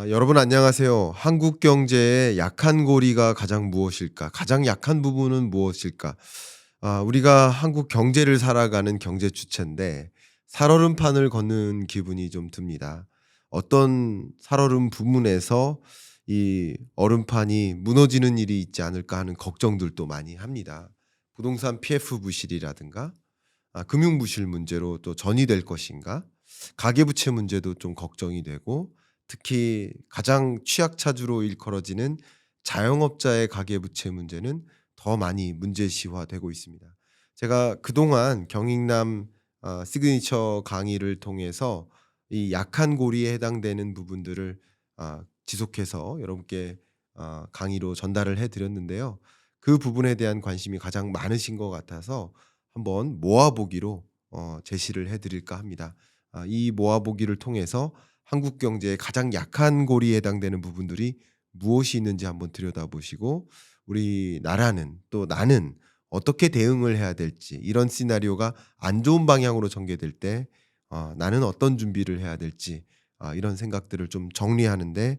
여러분 안녕하세요. 한국 경제의 약한 고리가 가장 무엇일까? 가장 약한 부분은 무엇일까? 우리가 한국 경제를 살아가는 경제 주체인데 살얼음판을 걷는 기분이 좀 듭니다. 어떤 살얼음 부분에서 이 얼음판이 무너지는 일이 있지 않을까 하는 걱정들도 많이 합니다. 부동산 PF 부실이라든가 금융 부실 문제로 또 전이될 것인가? 가계부채 문제도 좀 걱정이 되고 특히 가장 취약차주로 일컬어지는 자영업자의 가계부채 문제는 더 많이 문제시화되고 있습니다. 제가 그동안 경익남 시그니처 강의를 통해서 이 약한 고리에 해당되는 부분들을 지속해서 여러분께 강의로 전달을 해 드렸는데요. 그 부분에 대한 관심이 가장 많으신 것 같아서 한번 모아보기로 제시를 해 드릴까 합니다. 이 모아보기를 통해서 한국 경제의 가장 약한 고리에 해당되는 부분들이 무엇이 있는지 한번 들여다보시고 우리나라는 또 나는 어떻게 대응을 해야 될지 이런 시나리오가 안 좋은 방향으로 전개될 때 나는 어떤 준비를 해야 될지 이런 생각들을 좀 정리하는 데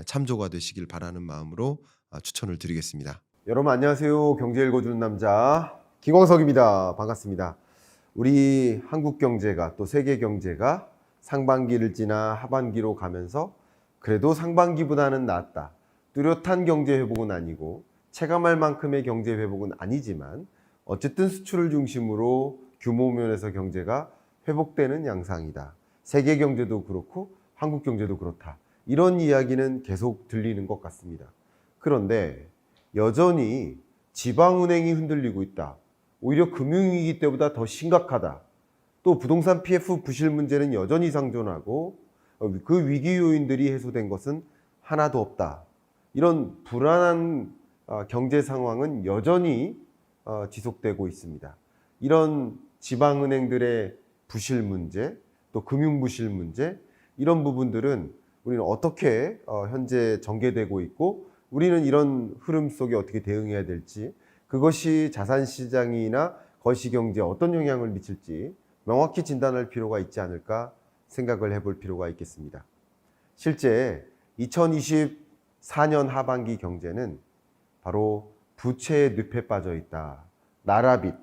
참조가 되시길 바라는 마음으로 추천을 드리겠습니다. 여러분 안녕하세요. 경제 읽어주는 남자 김광석입니다. 반갑습니다. 우리 한국 경제가 또 세계 경제가 상반기를 지나 하반기로 가면서 그래도 상반기보다는 낫다. 뚜렷한 경제 회복은 아니고 체감할 만큼의 경제 회복은 아니지만 어쨌든 수출을 중심으로 규모 면에서 경제가 회복되는 양상이다. 세계 경제도 그렇고 한국 경제도 그렇다. 이런 이야기는 계속 들리는 것 같습니다. 그런데 여전히 지방은행이 흔들리고 있다. 오히려 금융위기 때보다 더 심각하다. 또 부동산 PF 부실 문제는 여전히 상존하고 그 위기 요인들이 해소된 것은 하나도 없다. 이런 불안한 경제 상황은 여전히 지속되고 있습니다. 이런 지방은행들의 부실 문제, 또 금융 부실 문제, 이런 부분들은 우리는 어떻게 현재 전개되고 있고 우리는 이런 흐름 속에 어떻게 대응해야 될지, 그것이 자산시장이나 거시경제에 어떤 영향을 미칠지 명확히 진단할 필요가 있지 않을까 생각을 해볼 필요가 있겠습니다. 실제 2024년 하반기 경제는 바로 부채의 늪에 빠져 있다. 나라빚,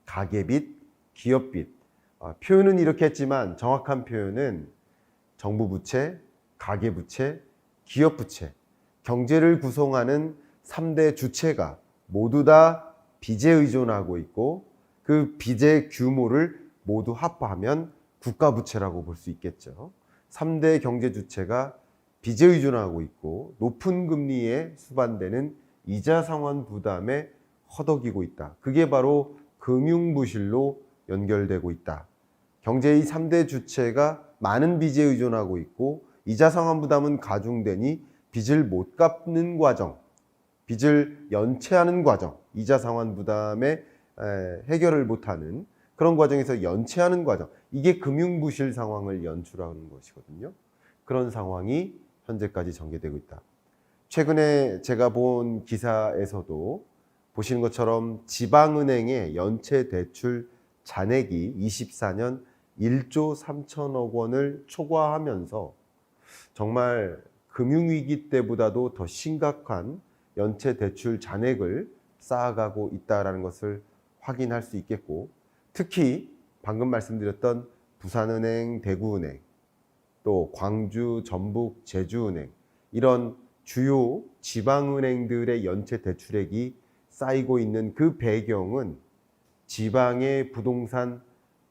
가계빚, 기업빚. 표현은 이렇게 했지만 정확한 표현은 정부 부채, 가계부채, 기업부채, 경제를 구성하는 3대 주체가 모두 다 빚에 의존하고 있고 그 빚의 규모를 모두 합하면 국가부채라고 볼 수 있겠죠. 3대 경제 주체가 빚에 의존하고 있고 높은 금리에 수반되는 이자 상환 부담에 허덕이고 있다. 그게 바로 금융부실로 연결되고 있다. 경제의 3대 주체가 많은 빚에 의존하고 있고 이자 상환 부담은 가중되니 빚을 못 갚는 과정, 빚을 연체하는 과정, 이자 상환 부담에 해결을 못하는 그런 과정에서 연체하는 과정, 이게 금융부실 상황을 연출하는 것이거든요. 그런 상황이 현재까지 전개되고 있다. 최근에 제가 본 기사에서도 보시는 것처럼 지방은행의 연체 대출 잔액이 24년 1조 3천억 원을 초과하면서 정말 금융위기 때보다도 더 심각한 연체 대출 잔액을 쌓아가고 있다는 것을 확인할 수 있겠고, 특히 방금 말씀드렸던 부산은행, 대구은행, 또 광주, 전북, 제주은행, 이런 주요 지방은행들의 연체 대출액이 쌓이고 있는 그 배경은 지방의 부동산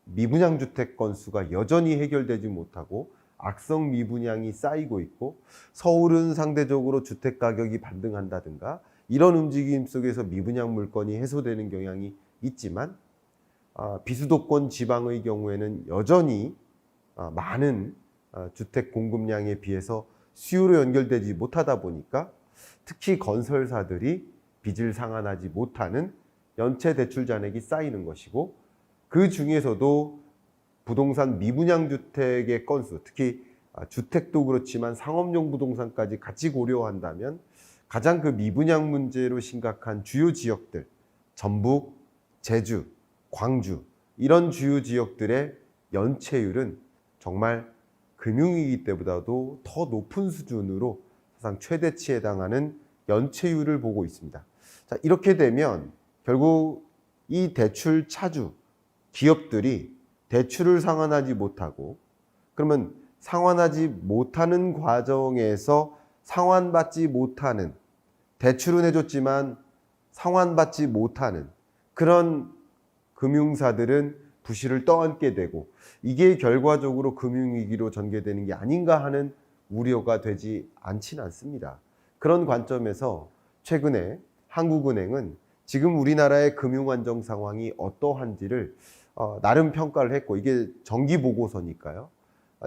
미분양 주택 건수가 여전히 해결되지 못하고 악성 미분양이 쌓이고 있고 서울은 상대적으로 주택 가격이 반등한다든가 이런 움직임 속에서 미분양 물건이 해소되는 경향이 있지만 비수도권 지방의 경우에는 여전히 많은 주택 공급량에 비해서 수요로 연결되지 못하다 보니까 특히 건설사들이 빚을 상환하지 못하는 연체 대출 잔액이 쌓이는 것이고, 그 중에서도 부동산 미분양 주택의 건수, 특히 주택도 그렇지만 상업용 부동산까지 같이 고려한다면 가장 그 미분양 문제로 심각한 주요 지역들, 전북, 제주, 광주, 이런 주요 지역들의 연체율은 정말 금융위기 때보다도 더 높은 수준으로 사상 최대치에 해당하는 연체율을 보고 있습니다. 자, 이렇게 되면 결국 이 대출 차주 기업들이 대출을 상환하지 못하고, 그러면 상환하지 못하는 과정에서 상환받지 못하는, 대출은 해줬지만 상환받지 못하는 그런 금융사들은 부실을 떠안게 되고, 이게 결과적으로 금융위기로 전개되는 게 아닌가 하는 우려가 되지 않지는 않습니다. 그런 관점에서 최근에 한국은행은 지금 우리나라의 금융안정 상황이 어떠한지를 나름 평가를 했고, 이게 정기보고서니까요.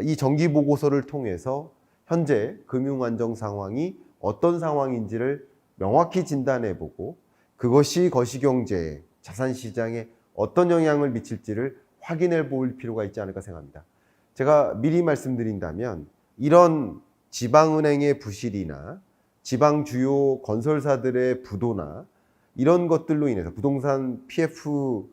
이 정기보고서를 통해서 현재 금융안정 상황이 어떤 상황인지를 명확히 진단해보고, 그것이 거시경제에, 자산시장에 어떤 영향을 미칠지를 확인해 볼 필요가 있지 않을까 생각합니다. 제가 미리 말씀드린다면, 이런 지방은행의 부실이나 지방 주요 건설사들의 부도나 이런 것들로 인해서 부동산 PF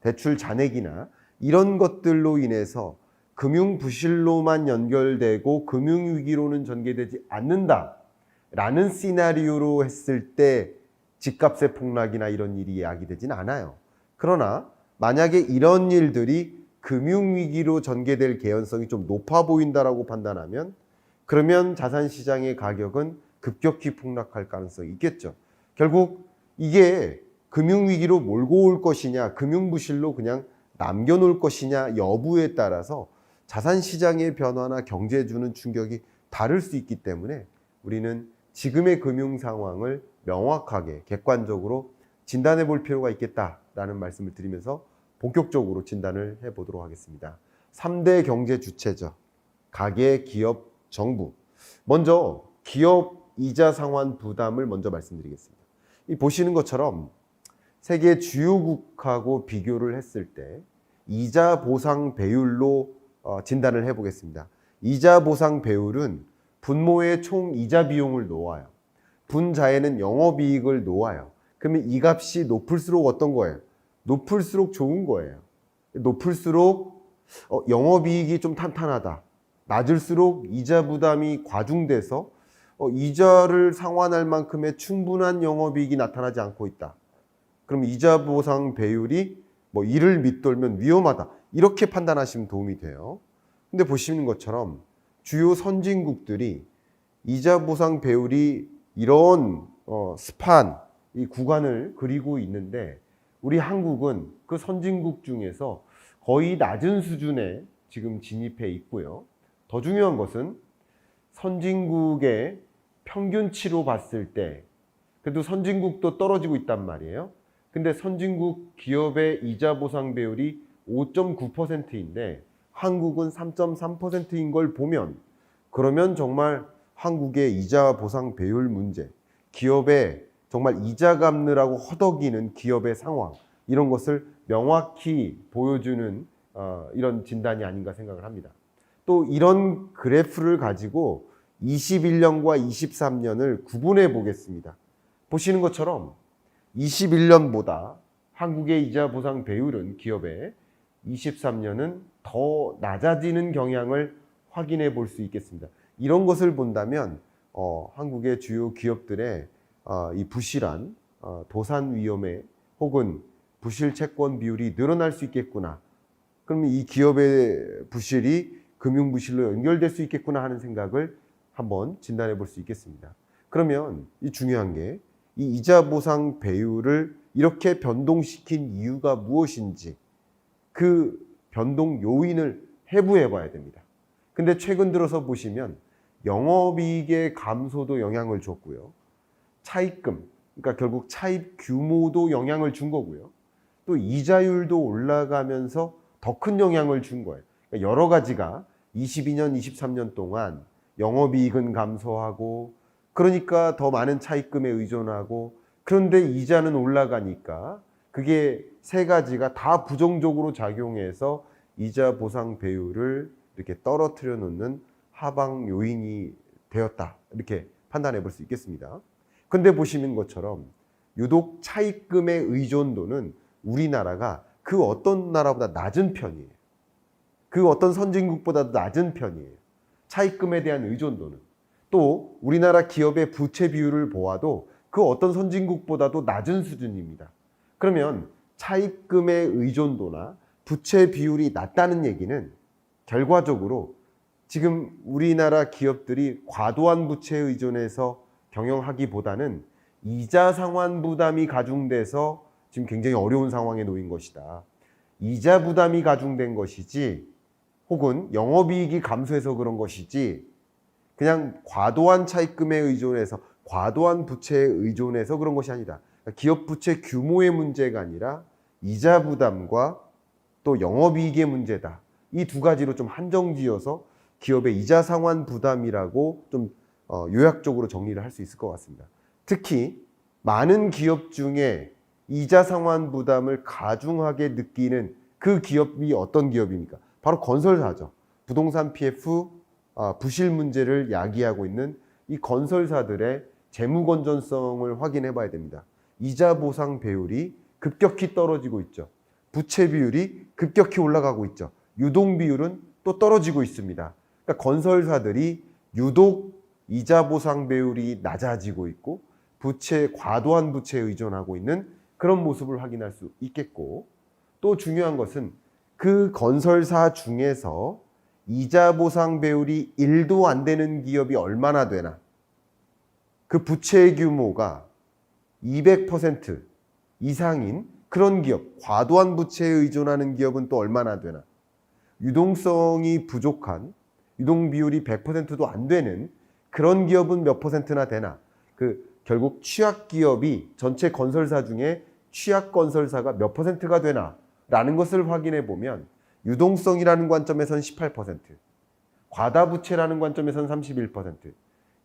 대출 잔액이나 이런 것들로 인해서 금융 부실로만 연결되고 금융위기로는 전개되지 않는다라는 시나리오로 했을 때 집값의 폭락이나 이런 일이 야기되진 않아요. 그러나 만약에 이런 일들이 금융위기로 전개될 개연성이 좀 높아 보인다라고 판단하면, 그러면 자산시장의 가격은 급격히 폭락할 가능성이 있겠죠. 결국 이게 금융위기로 몰고 올 것이냐, 금융부실로 그냥 남겨놓을 것이냐 여부에 따라서 자산시장의 변화나 경제에 주는 충격이 다를 수 있기 때문에 우리는 지금의 금융 상황을 명확하게 객관적으로 진단해 볼 필요가 있겠다라는 말씀을 드리면서 본격적으로 진단을 해보도록 하겠습니다. 3대 경제 주체죠. 가계, 기업, 정부. 먼저 기업 이자 상환 부담을 먼저 말씀드리겠습니다. 이 보시는 것처럼 세계 주요국하고 비교를 했을 때 이자 보상 배율로 진단을 해보겠습니다. 이자 보상 배율은 분모의 총 이자 비용을 놓아요. 분자에는 영업이익을 놓아요. 그러면 이 값이 높을수록 어떤 거예요? 높을수록 좋은 거예요. 높을수록 영업이익이 좀 탄탄하다. 낮을수록 이자 부담이 과중돼서 이자를 상환할 만큼의 충분한 영업이익이 나타나지 않고 있다. 그럼 이자 보상 배율이 이를 밑돌면 위험하다. 이렇게 판단하시면 도움이 돼요. 근데 보시는 것처럼 주요 선진국들이 이자 보상 배율이 이런 스판, 이 구간을 그리고 있는데, 우리 한국은 그 선진국 중에서 거의 낮은 수준에 지금 진입해 있고요. 더 중요한 것은 선진국의 평균치로 봤을 때 그래도 선진국도 떨어지고 있단 말이에요. 근데 선진국 기업의 이자 보상 배율이 5.9%인데 한국은 3.3%인 걸 보면, 그러면 정말 한국의 이자 보상 배율 문제, 기업의 정말 이자 갚느라고 허덕이는 기업의 상황, 이런 것을 명확히 보여주는 이런 진단이 아닌가 생각을 합니다. 또 이런 그래프를 가지고 21년과 23년을 구분해 보겠습니다. 보시는 것처럼 21년보다 한국의 이자 보상 배율은 기업의 23년은 더 낮아지는 경향을 확인해 볼 수 있겠습니다. 이런 것을 본다면 한국의 주요 기업들의 이 부실한 도산 위험에 혹은 부실 채권 비율이 늘어날 수 있겠구나. 그러면 이 기업의 부실이 금융 부실로 연결될 수 있겠구나 하는 생각을 한번 진단해 볼 수 있겠습니다. 그러면 이 중요한 게, 이 이자 보상 배율을 이렇게 변동시킨 이유가 무엇인지 그 변동 요인을 해부해 봐야 됩니다. 근데 최근 들어서 보시면 영업이익의 감소도 영향을 줬고요. 차입금, 그러니까 결국 차입 규모도 영향을 준 거고요. 또 이자율도 올라가면서 더 큰 영향을 준 거예요. 그러니까 여러 가지가 22년, 23년 동안 영업이익은 감소하고, 그러니까 더 많은 차입금에 의존하고, 그런데 이자는 올라가니까 그게 세 가지가 다 부정적으로 작용해서 이자 보상 배율을 이렇게 떨어뜨려 놓는 하방 요인이 되었다. 이렇게 판단해 볼 수 있겠습니다. 근데 보시는 것처럼 유독 차입금의 의존도는 우리나라가 그 어떤 나라보다 낮은 편이에요. 그 어떤 선진국보다도 낮은 편이에요. 차입금에 대한 의존도는. 또 우리나라 기업의 부채 비율을 보아도 그 어떤 선진국보다도 낮은 수준입니다. 그러면 차입금의 의존도나 부채 비율이 낮다는 얘기는 결과적으로 지금 우리나라 기업들이 과도한 부채에 의존해서 경영하기보다는 이자 상환 부담이 가중돼서 지금 굉장히 어려운 상황에 놓인 것이다. 이자 부담이 가중된 것이지 혹은 영업이익이 감소해서 그런 것이지 그냥 과도한 차입금에 의존해서 과도한 부채에 의존해서 그런 것이 아니다. 기업 부채 규모의 문제가 아니라 이자 부담과 또 영업이익의 문제다. 이 두 가지로 좀 한정지어서 기업의 이자 상환 부담이라고 좀 요약적으로 정리를 할 수 있을 것 같습니다. 특히 많은 기업 중에 이자 상환 부담을 가중하게 느끼는 그 기업이 어떤 기업입니까? 바로 건설사죠. 부동산 PF 부실 문제를 야기하고 있는 이 건설사들의 재무 건전성을 확인해 봐야 됩니다. 이자 보상 배율이 급격히 떨어지고 있죠. 부채 비율이 급격히 올라가고 있죠. 유동 비율은 또 떨어지고 있습니다. 그러니까 건설사들이 유독 이자 보상 배율이 낮아지고 있고 과도한 부채에 의존하고 있는 그런 모습을 확인할 수 있겠고, 또 중요한 것은 그 건설사 중에서 이자 보상 배율이 1도 안 되는 기업이 얼마나 되나, 그 부채 규모가 200% 이상인 그런 기업, 과도한 부채에 의존하는 기업은 또 얼마나 되나, 유동성이 부족한, 유동 비율이 100%도 안 되는 그런 기업은 몇 %나 되나, 결국 취약 기업이 전체 건설사 중에 취약 건설사가 몇 %가 되나 라는 것을 확인해 보면 유동성이라는 관점에서는 18%, 과다부채라는 관점에서는 31%,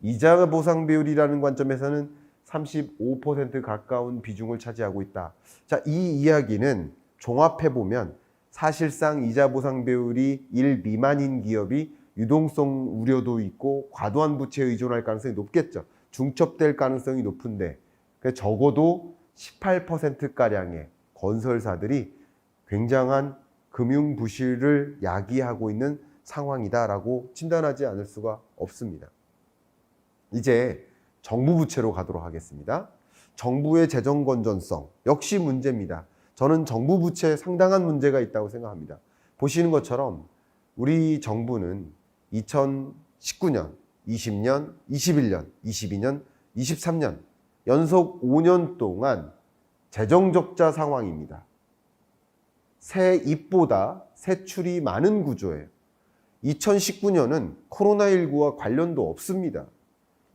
이자 보상 비율이라는 관점에서는 35% 가까운 비중을 차지하고 있다. 자, 이 이야기는 종합해 보면 사실상 이자 보상 비율이 1 미만인 기업이 유동성 우려도 있고 과도한 부채에 의존할 가능성이 높겠죠. 중첩될 가능성이 높은데 적어도 18%가량의 건설사들이 굉장한 금융 부실을 야기하고 있는 상황이다라고 진단하지 않을 수가 없습니다. 이제 정부 부채로 가도록 하겠습니다. 정부의 재정 건전성 역시 문제입니다. 저는 정부 부채에 상당한 문제가 있다고 생각합니다. 보시는 것처럼 우리 정부는 2019년, 20년, 21년, 22년, 23년 연속 5년 동안 재정적자 상황입니다. 세입보다 세출이 많은 구조예요. 2019년은 코로나19와 관련도 없습니다.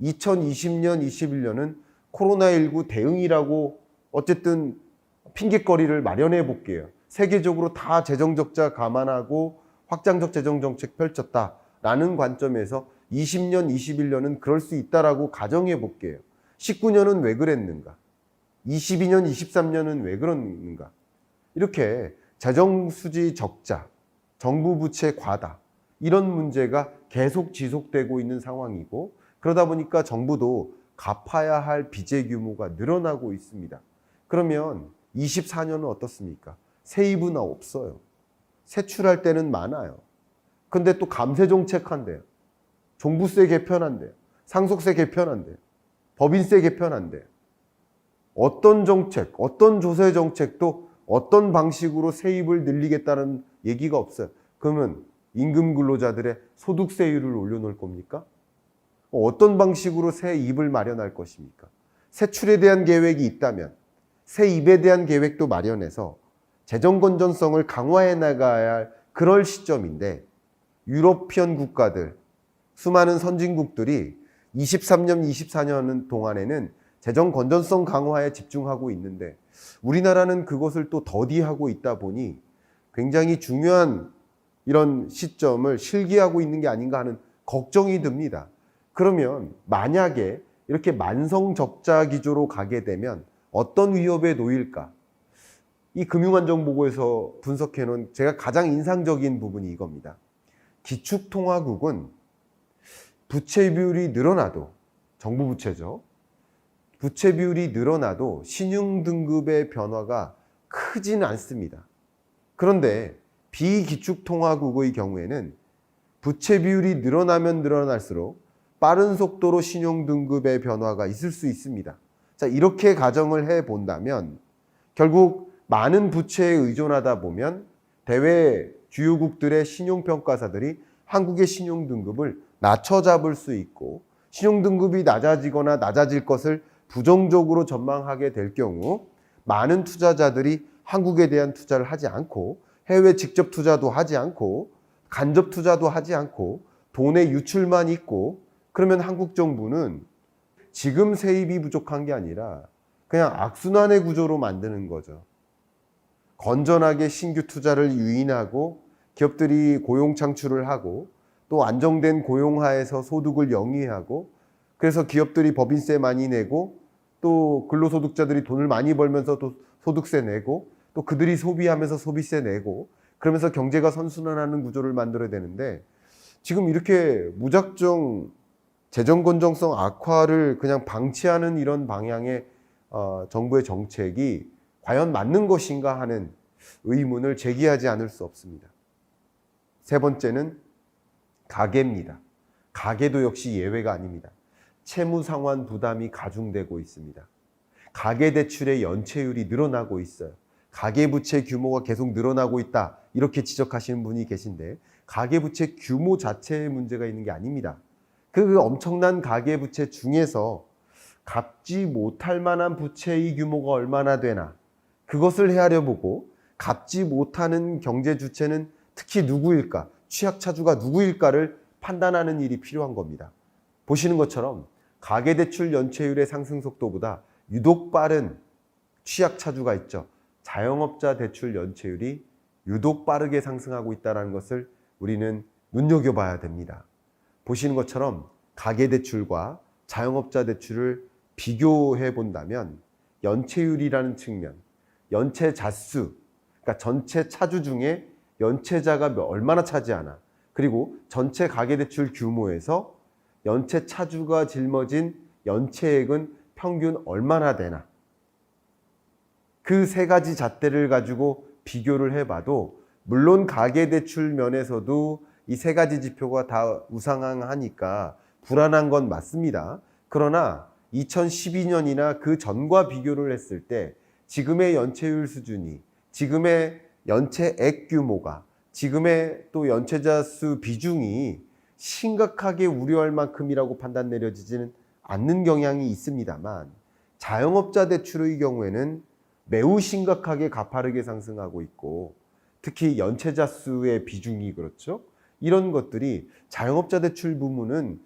2020년, 21년은 코로나19 대응이라고 어쨌든 핑계거리를 마련해 볼게요. 세계적으로 다 재정적자 감안하고 확장적 재정정책 펼쳤다라는 관점에서 20년, 21년은 그럴 수 있다라고 가정해 볼게요. 19년은 왜 그랬는가? 22년, 23년은 왜 그랬는가? 이렇게 재정수지 적자, 정부 부채 과다 이런 문제가 계속 지속되고 있는 상황이고, 그러다 보니까 정부도 갚아야 할 빚의 규모가 늘어나고 있습니다. 그러면 24년은 어떻습니까? 세입은 없어요. 세출할 때는 많아요. 근데 또 감세 정책한대요. 종부세 개편한대요. 상속세 개편한대요. 법인세 개편한대요. 어떤 정책, 어떤 조세 정책도 어떤 방식으로 세입을 늘리겠다는 얘기가 없어요. 그러면 임금 근로자들의 소득세율을 올려놓을 겁니까? 어떤 방식으로 세입을 마련할 것입니까? 세출에 대한 계획이 있다면 세입에 대한 계획도 마련해서 재정 건전성을 강화해 나가야 할 그럴 시점인데, 유러피언 국가들, 수많은 선진국들이 23년, 24년 동안에는 재정 건전성 강화에 집중하고 있는데 우리나라는 그것을 또 더디하고 있다 보니 굉장히 중요한 이런 시점을 실기하고 있는 게 아닌가 하는 걱정이 듭니다. 그러면 만약에 이렇게 만성 적자 기조로 가게 되면 어떤 위협에 놓일까? 이 금융안정보고에서 분석해 놓은 제가 가장 인상적인 부분이 이겁니다. 기축통화국은 부채 비율이 늘어나도, 정부 부채죠. 부채 비율이 늘어나도 신용등급의 변화가 크지는 않습니다. 그런데 비기축통화국의 경우에는 부채 비율이 늘어나면 늘어날수록 빠른 속도로 신용등급의 변화가 있을 수 있습니다. 자, 이렇게 가정을 해 본다면 결국 많은 부채에 의존하다 보면 대외 주요국들의 신용평가사들이 한국의 신용등급을 낮춰잡을 수 있고, 신용등급이 낮아지거나 낮아질 것을 부정적으로 전망하게 될 경우 많은 투자자들이 한국에 대한 투자를 하지 않고, 해외 직접 투자도 하지 않고 간접 투자도 하지 않고 돈의 유출만 있고, 그러면 한국 정부는 지금 세입이 부족한 게 아니라 그냥 악순환의 구조로 만드는 거죠. 건전하게 신규 투자를 유인하고 기업들이 고용 창출을 하고 또 안정된 고용하에서 소득을 영위하고, 그래서 기업들이 법인세 많이 내고 또 근로소득자들이 돈을 많이 벌면서 또 소득세 내고 또 그들이 소비하면서 소비세 내고, 그러면서 경제가 선순환하는 구조를 만들어야 되는데, 지금 이렇게 무작정 재정 건전성 악화를 그냥 방치하는 이런 방향의 정부의 정책이 과연 맞는 것인가 하는 의문을 제기하지 않을 수 없습니다. 세 번째는 가계입니다. 가계도 역시 예외가 아닙니다. 채무 상환 부담이 가중되고 있습니다. 가계대출의 연체율이 늘어나고 있어요. 가계부채 규모가 계속 늘어나고 있다, 이렇게 지적하시는 분이 계신데, 가계부채 규모 자체에 문제가 있는 게 아닙니다. 그 엄청난 가계부채 중에서 갚지 못할 만한 부채의 규모가 얼마나 되나, 그것을 헤아려 보고 갚지 못하는 경제 주체는 특히 누구일까, 취약차주가 누구일까를 판단하는 일이 필요한 겁니다. 보시는 것처럼 가계대출 연체율의 상승 속도보다 유독 빠른 취약차주가 있죠. 자영업자 대출 연체율이 유독 빠르게 상승하고 있다는 것을 우리는 눈여겨봐야 됩니다. 보시는 것처럼 가계대출과 자영업자 대출을 비교해 본다면 연체율이라는 측면, 연체 자수, 그러니까 전체 차주 중에 연체자가 얼마나 차지하나, 그리고 전체 가계대출 규모에서 연체 차주가 짊어진 연체액은 평균 얼마나 되나, 그 세 가지 잣대를 가지고 비교를 해봐도 물론 가계대출 면에서도 이 세 가지 지표가 다 우상향하니까 불안한 건 맞습니다. 그러나 2012년이나 그 전과 비교를 했을 때 지금의 연체율 수준이, 지금의 연체액 규모가, 지금의 또 연체자 수 비중이 심각하게 우려할 만큼이라고 판단 내려지지는 않는 경향이 있습니다만, 자영업자 대출의 경우에는 매우 심각하게 가파르게 상승하고 있고, 특히 연체자 수의 비중이 그렇죠. 이런 것들이 자영업자 대출 부문은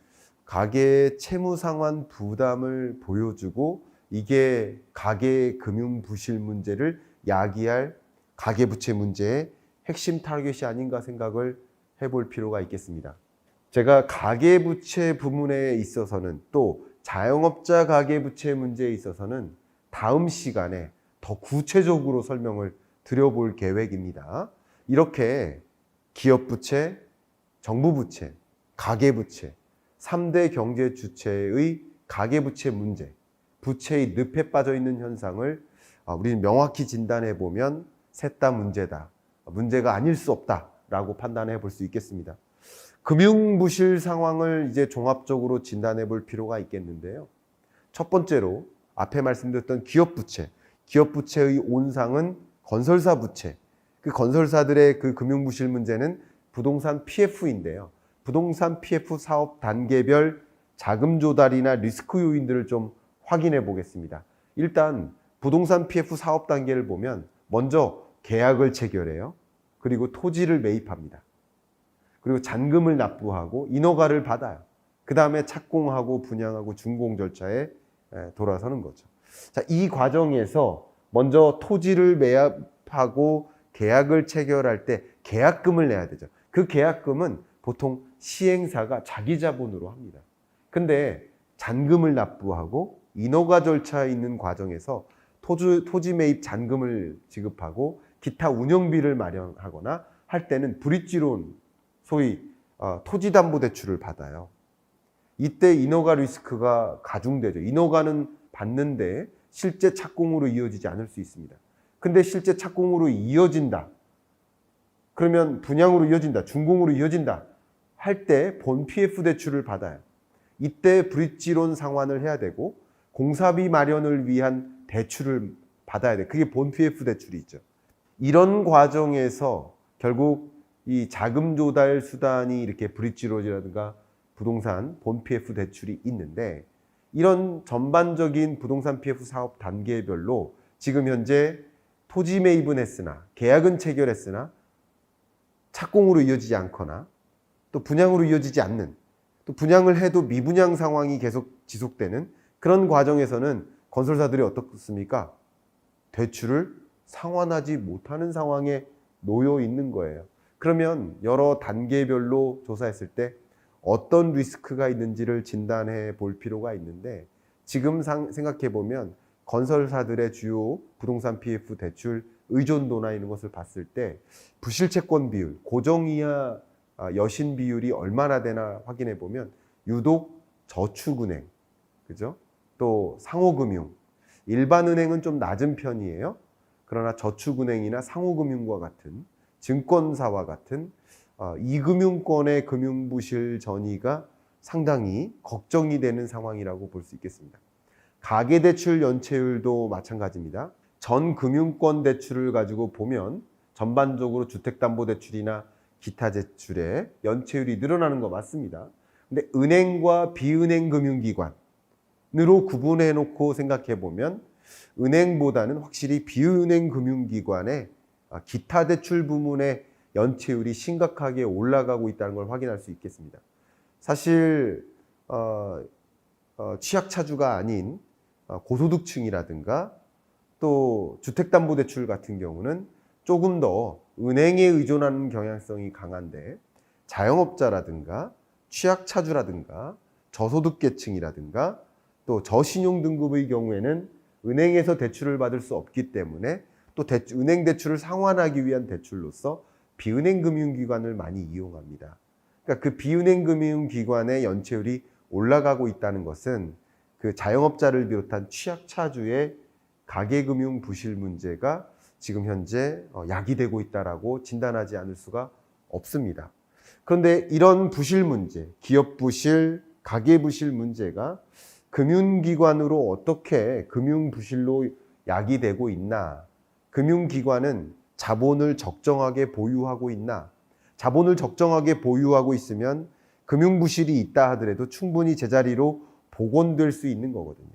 가계의 채무 상환 부담을 보여주고, 이게 가계 금융 부실 문제를 야기할 가계부채 문제의 핵심 타겟이 아닌가 생각을 해볼 필요가 있겠습니다. 제가 가계부채 부문에 있어서는, 또 자영업자 가계부채 문제에 있어서는 다음 시간에 더 구체적으로 설명을 드려볼 계획입니다. 이렇게 기업부채, 정부부채, 가계부채, 3대 경제 주체의 가계부채 문제, 부채의 늪에 빠져 있는 현상을 우리는 명확히 진단해 보면 셋 다 문제다, 문제가 아닐 수 없다라고 판단해 볼 수 있겠습니다. 금융부실 상황을 이제 종합적으로 진단해 볼 필요가 있겠는데요. 첫 번째로 앞에 말씀드렸던 기업부채, 기업부채의 온상은 건설사 부채, 그 건설사들의 그 금융부실 문제는 부동산 PF인데요. 부동산 PF 사업 단계별 자금 조달이나 리스크 요인들을 좀 확인해 보겠습니다. 일단 부동산 PF 사업 단계를 보면 먼저 계약을 체결해요. 그리고 토지를 매입합니다. 그리고 잔금을 납부하고 인허가를 받아요. 그 다음에 착공하고 분양하고 준공 절차에 돌아서는 거죠. 자, 이 과정에서 먼저 토지를 매입하고 계약을 체결할 때 계약금을 내야 되죠. 그 계약금은 보통 시행사가 자기 자본으로 합니다. 근데 잔금을 납부하고 인허가 절차에 있는 과정에서 토지 매입 잔금을 지급하고 기타 운영비를 마련하거나 할 때는 브릿지론, 소위 토지담보대출을 받아요. 이때 인허가 리스크가 가중되죠. 인허가는 받는데 실제 착공으로 이어지지 않을 수 있습니다. 근데 실제 착공으로 이어진다. 그러면 분양으로 이어진다, 준공으로 이어진다 할 때 본 PF 대출을 받아요. 이때 브릿지론 상환을 해야 되고 공사비 마련을 위한 대출을 받아야 돼. 그게 본 PF 대출이죠. 이런 과정에서 결국 이 자금 조달 수단이 이렇게 브릿지론이라든가 부동산 본 PF 대출이 있는데, 이런 전반적인 부동산 PF 사업 단계별로 지금 현재 토지 매입은 했으나 계약은 체결했으나 착공으로 이어지지 않거나 또 분양으로 이어지지 않는, 또 분양을 해도 미분양 상황이 계속 지속되는 그런 과정에서는 건설사들이 어떻습니까? 대출을 상환하지 못하는 상황에 놓여 있는 거예요. 그러면 여러 단계별로 조사했을 때 어떤 리스크가 있는지를 진단해 볼 필요가 있는데, 지금 생각해 보면 건설사들의 주요 부동산 PF 대출 의존도나 이런 것을 봤을 때 부실채권 비율, 고정이하 여신 비율이 얼마나 되나 확인해 보면 유독 저축은행, 그죠? 또 상호금융, 일반은행은 좀 낮은 편이에요. 그러나 저축은행이나 상호금융과 같은 증권사와 같은 이금융권의 금융부실 전이가 상당히 걱정이 되는 상황이라고 볼 수 있겠습니다. 가계대출 연체율도 마찬가지입니다. 전 금융권 대출을 가지고 보면 전반적으로 주택담보대출이나 기타 대출의 연체율이 늘어나는 거 맞습니다. 근데 은행과 비은행 금융기관으로 구분해 놓고 생각해 보면 은행보다는 확실히 비은행 금융기관의 기타 대출 부문의 연체율이 심각하게 올라가고 있다는 걸 확인할 수 있겠습니다. 사실 취약차주가 아닌 고소득층이라든가 또 주택담보대출 같은 경우는 조금 더 은행에 의존하는 경향성이 강한데, 자영업자라든가 취약차주라든가 저소득계층이라든가 또 저신용 등급의 경우에는 은행에서 대출을 받을 수 없기 때문에 또 은행 대출을 상환하기 위한 대출로서 비은행 금융기관을 많이 이용합니다. 그러니까 그 비은행 금융기관의 연체율이 올라가고 있다는 것은 그 자영업자를 비롯한 취약차주의 가계금융 부실 문제가 지금 현재 야기되고 있다라고 진단하지 않을 수가 없습니다. 그런데 이런 부실 문제, 기업 부실, 가계 부실 문제가 금융기관으로 어떻게 금융 부실로 야기되고 있나? 금융기관은 자본을 적정하게 보유하고 있나? 자본을 적정하게 보유하고 있으면 금융 부실이 있다 하더라도 충분히 제자리로 복원될 수 있는 거거든요.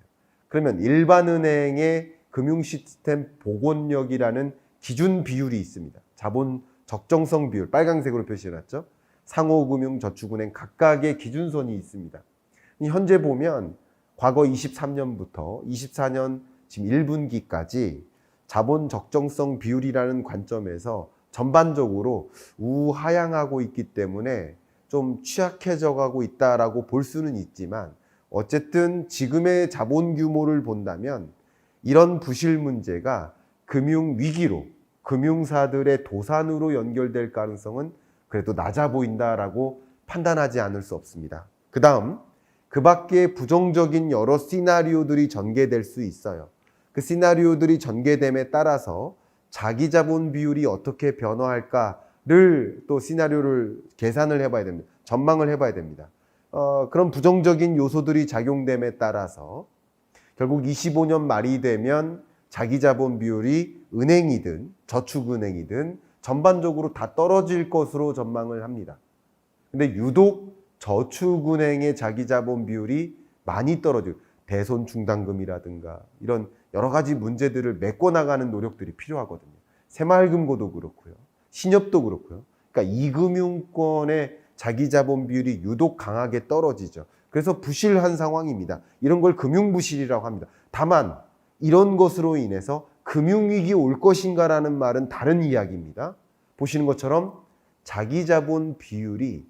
그러면 일반은행의 금융 시스템 복원력이라는 기준 비율이 있습니다. 자본 적정성 비율, 빨간색으로 표시해놨죠. 상호금융, 저축은행 각각의 기준선이 있습니다. 현재 보면 과거 23년부터 24년 지금 1분기까지 자본 적정성 비율이라는 관점에서 전반적으로 우하향하고 있기 때문에 좀 취약해져 가고 있다라고 볼 수는 있지만, 어쨌든 지금의 자본 규모를 본다면 이런 부실 문제가 금융 위기로, 금융사들의 도산으로 연결될 가능성은 그래도 낮아 보인다라고 판단하지 않을 수 없습니다. 그 다음, 그 밖에 부정적인 여러 시나리오들이 전개될 수 있어요. 그 시나리오들이 전개됨에 따라서 자기 자본 비율이 어떻게 변화할까를 또 시나리오를 계산을 해봐야 됩니다. 전망을 해봐야 됩니다. 그런 부정적인 요소들이 작용됨에 따라서 결국 25년 말이 되면 자기 자본 비율이 은행이든 저축은행이든 전반적으로 다 떨어질 것으로 전망을 합니다. 근데 유독 저축은행의 자기 자본 비율이 많이 떨어지고, 대손 충당금이라든가 이런 여러 가지 문제들을 메꿔나가는 노력들이 필요하거든요. 새마을금고도 그렇고요. 신협도 그렇고요. 그러니까 이금융권의 자기 자본 비율이 유독 강하게 떨어지죠. 그래서 부실한 상황입니다. 이런 걸 금융부실이라고 합니다. 다만 이런 것으로 인해서 금융위기 올 것인가라는 말은 다른 이야기입니다. 보시는 것처럼 자기 자본 비율이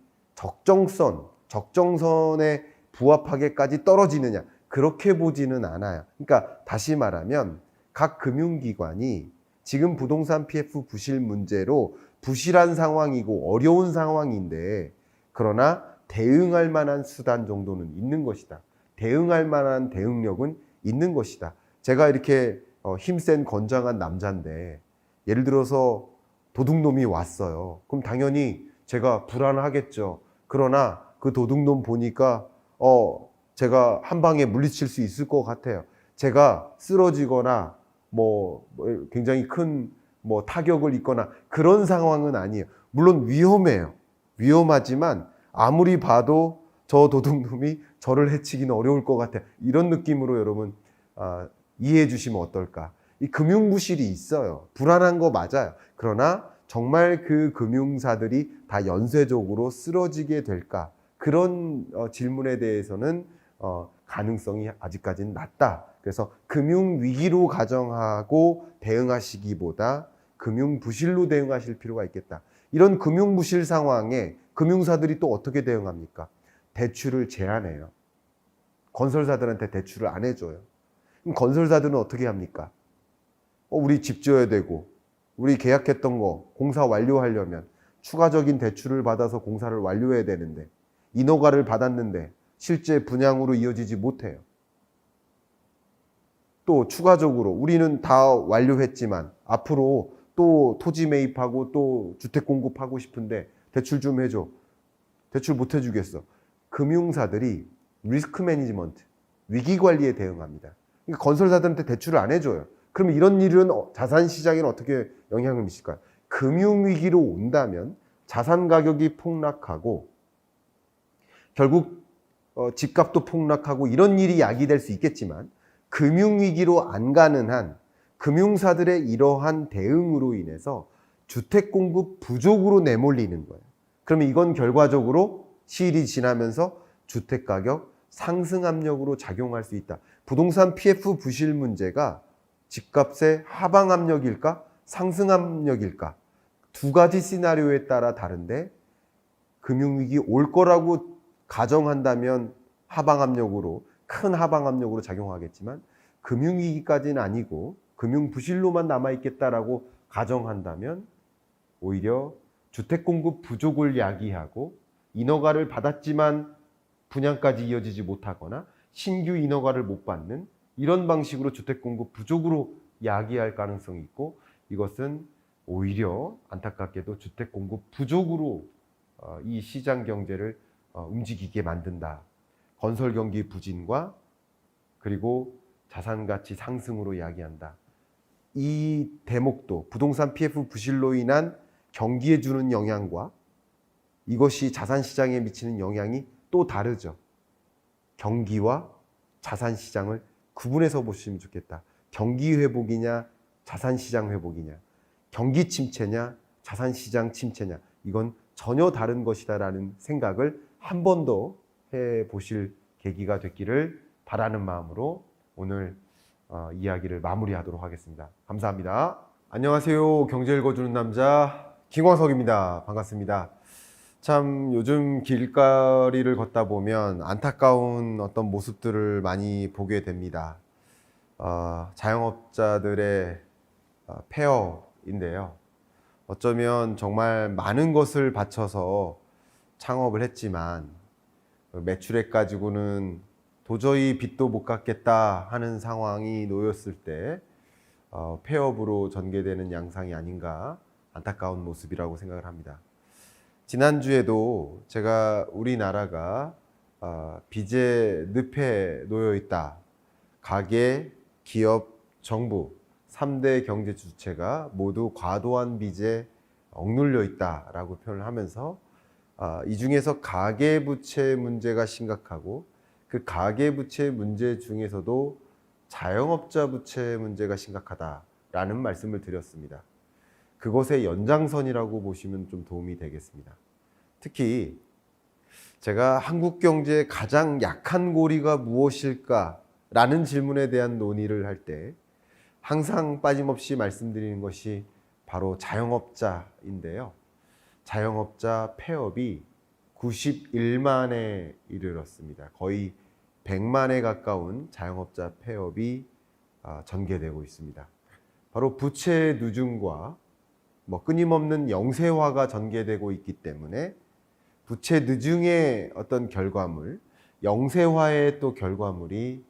적정선에 부합하게까지 떨어지느냐, 그렇게 보지는 않아요. 그러니까 다시 말하면 각 금융기관이 지금 부동산 PF 부실 문제로 부실한 상황이고 어려운 상황인데, 그러나 대응할 만한 수단 정도는 있는 것이다. 대응할 만한 대응력은 있는 것이다. 제가 이렇게 힘센 건장한 남자인데, 예를 들어서 도둑놈이 왔어요. 그럼 당연히 제가 불안하겠죠. 그러나 그 도둑놈 보니까 제가 한 방에 물리칠 수 있을 것 같아요. 제가 쓰러지거나 굉장히 큰 타격을 입거나 그런 상황은 아니에요. 물론 위험해요. 위험하지만 아무리 봐도 저 도둑놈이 저를 해치기는 어려울 것 같아요. 이런 느낌으로 여러분 이해해 주시면 어떨까? 이 금융부실이 있어요. 불안한 거 맞아요. 그러나 정말 그 금융사들이 다 연쇄적으로 쓰러지게 될까? 그런 질문에 대해서는 가능성이 아직까지는 낮다. 그래서 금융위기로 가정하고 대응하시기보다 금융부실로 대응하실 필요가 있겠다. 이런 금융부실 상황에 금융사들이 또 어떻게 대응합니까? 대출을 제한해요. 건설사들한테 대출을 안 해줘요. 그럼 건설사들은 어떻게 합니까? 우리 집 지어야 되고 우리 계약했던 거 공사 완료하려면 추가적인 대출을 받아서 공사를 완료해야 되는데 인허가를 받았는데 실제 분양으로 이어지지 못해요. 또 추가적으로 우리는 다 완료했지만 앞으로 또 토지 매입하고 또 주택 공급하고 싶은데 대출 좀 해줘. 대출 못 해주겠어. 금융사들이 리스크 매니지먼트, 위기 관리에 대응합니다. 그러니까 건설사들한테 대출을 안 해줘요. 그럼 이런 일은 자산 시장에는 어떻게 영향을 미칠까요? 금융위기로 온다면 자산 가격이 폭락하고 결국 집값도 폭락하고 이런 일이 야기될 수 있겠지만 금융위기로 안 가는 한 금융사들의 이러한 대응으로 인해서 주택 공급 부족으로 내몰리는 거예요. 그러면 이건 결과적으로 시일이 지나면서 주택 가격 상승 압력으로 작용할 수 있다. 부동산 PF 부실 문제가 집값의 하방 압력일까? 상승 압력일까? 두 가지 시나리오에 따라 다른데 금융위기 올 거라고 가정한다면 하방 압력으로 큰 하방 압력으로 작용하겠지만 금융위기까지는 아니고 금융부실로만 남아있겠다라고 가정한다면 오히려 주택 공급 부족을 야기하고 인허가를 받았지만 분양까지 이어지지 못하거나 신규 인허가를 못 받는 이런 방식으로 주택 공급 부족으로 야기할 가능성이 있고 이것은 오히려 안타깝게도 주택 공급 부족으로 이 시장 경제를 움직이게 만든다. 건설 경기 부진과 그리고 자산 가치 상승으로 야기한다. 이 대목도 부동산 PF 부실로 인한 경기에 주는 영향과 이것이 자산 시장에 미치는 영향이 또 다르죠. 경기와 자산 시장을 구분해서 보시면 좋겠다. 경기 회복이냐, 자산 시장 회복이냐, 경기 침체냐, 자산 시장 침체냐, 이건 전혀 다른 것이다라는 생각을 한 번 더 해보실 계기가 됐기를 바라는 마음으로 오늘 이야기를 마무리하도록 하겠습니다. 감사합니다. 안녕하세요. 경제 읽어주는 남자 김광석입니다. 반갑습니다. 참 요즘 길거리를 걷다 보면 안타까운 어떤 모습들을 많이 보게 됩니다. 자영업자들의 폐업인데요. 어쩌면 정말 많은 것을 바쳐서 창업을 했지만 매출액 가지고는 도저히 빚도 못 갚겠다 하는 상황이 놓였을 때 폐업으로 전개되는 양상이 아닌가 안타까운 모습이라고 생각을 합니다. 지난주에도 제가 우리나라가 빚의 늪에 놓여 있다. 가계, 기업, 정부 3대 경제 주체가 모두 과도한 빚에 억눌려 있다라고 표현을 하면서 이 중에서 가계부채 문제가 심각하고 그 가계부채 문제 중에서도 자영업자 부채 문제가 심각하다라는 말씀을 드렸습니다. 그것의 연장선이라고 보시면 좀 도움이 되겠습니다. 특히 제가 한국 경제의 가장 약한 고리가 무엇일까라는 질문에 대한 논의를 할 때 항상 빠짐없이 말씀드리는 것이 바로 자영업자인데요. 자영업자 폐업이 91만에 이르렀습니다. 거의 100만에 가까운 자영업자 폐업이 전개되고 있습니다. 바로 부채 누중과 끊임없는 영세화가 전개되고 있기 때문에 부채 누중의 어떤 결과물, 영세화의 또 결과물이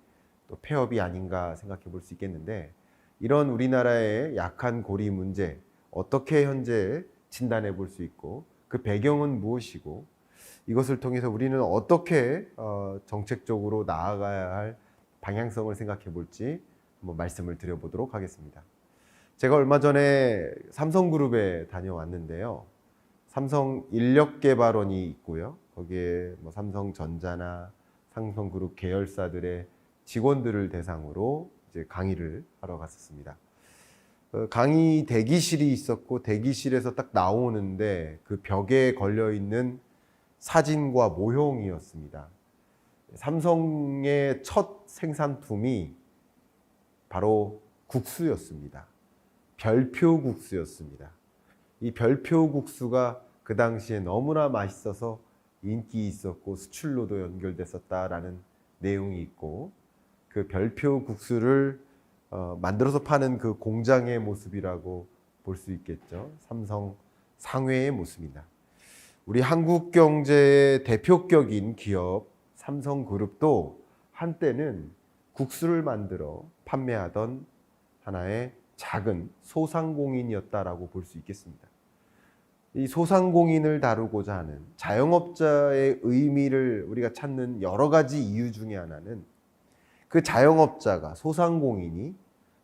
또 폐업이 아닌가 생각해 볼 수 있겠는데 이런 우리나라의 약한 고리 문제 어떻게 현재 진단해 볼 수 있고 그 배경은 무엇이고 이것을 통해서 우리는 어떻게 정책적으로 나아가야 할 방향성을 생각해 볼지 한번 말씀을 드려보도록 하겠습니다. 제가 얼마 전에 삼성그룹에 다녀왔는데요. 삼성 인력개발원이 있고요. 거기에 뭐 삼성전자나 삼성그룹 계열사들의 직원들을 대상으로 이제 강의를 하러 갔었습니다. 강의 대기실이 있었고 대기실에서 딱 나오는데 그 벽에 걸려 있는 사진과 모형이었습니다. 삼성의 첫 생산품이 바로 국수였습니다. 별표 국수였습니다. 이 별표 국수가 그 당시에 너무나 맛있어서 인기 있었고 수출로도 연결됐었다라는 내용이 있고 그 별표 국수를 만들어서 파는 그 공장의 모습이라고 볼 수 있겠죠. 삼성 상회의 모습입니다. 우리 한국 경제의 대표격인 기업 삼성그룹도 한때는 국수를 만들어 판매하던 하나의 작은 소상공인이었다라고 볼 수 있겠습니다. 이 소상공인을 다루고자 하는 자영업자의 의미를 우리가 찾는 여러 가지 이유 중에 하나는 그 자영업자가 소상공인이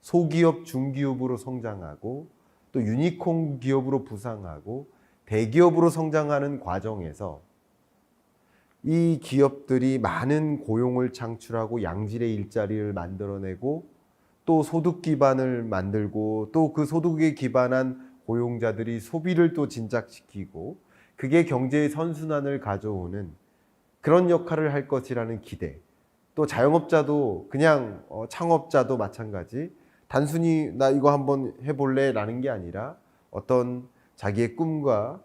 소기업, 중기업으로 성장하고 또 유니콘 기업으로 부상하고 대기업으로 성장하는 과정에서 이 기업들이 많은 고용을 창출하고 양질의 일자리를 만들어내고 또 소득 기반을 만들고 또 그 소득에 기반한 고용자들이 소비를 또 진작시키고 그게 경제의 선순환을 가져오는 그런 역할을 할 것이라는 기대. 또 자영업자도 그냥 창업자도 마찬가지 단순히 나 이거 한번 해볼래 라는 게 아니라 어떤 자기의 꿈과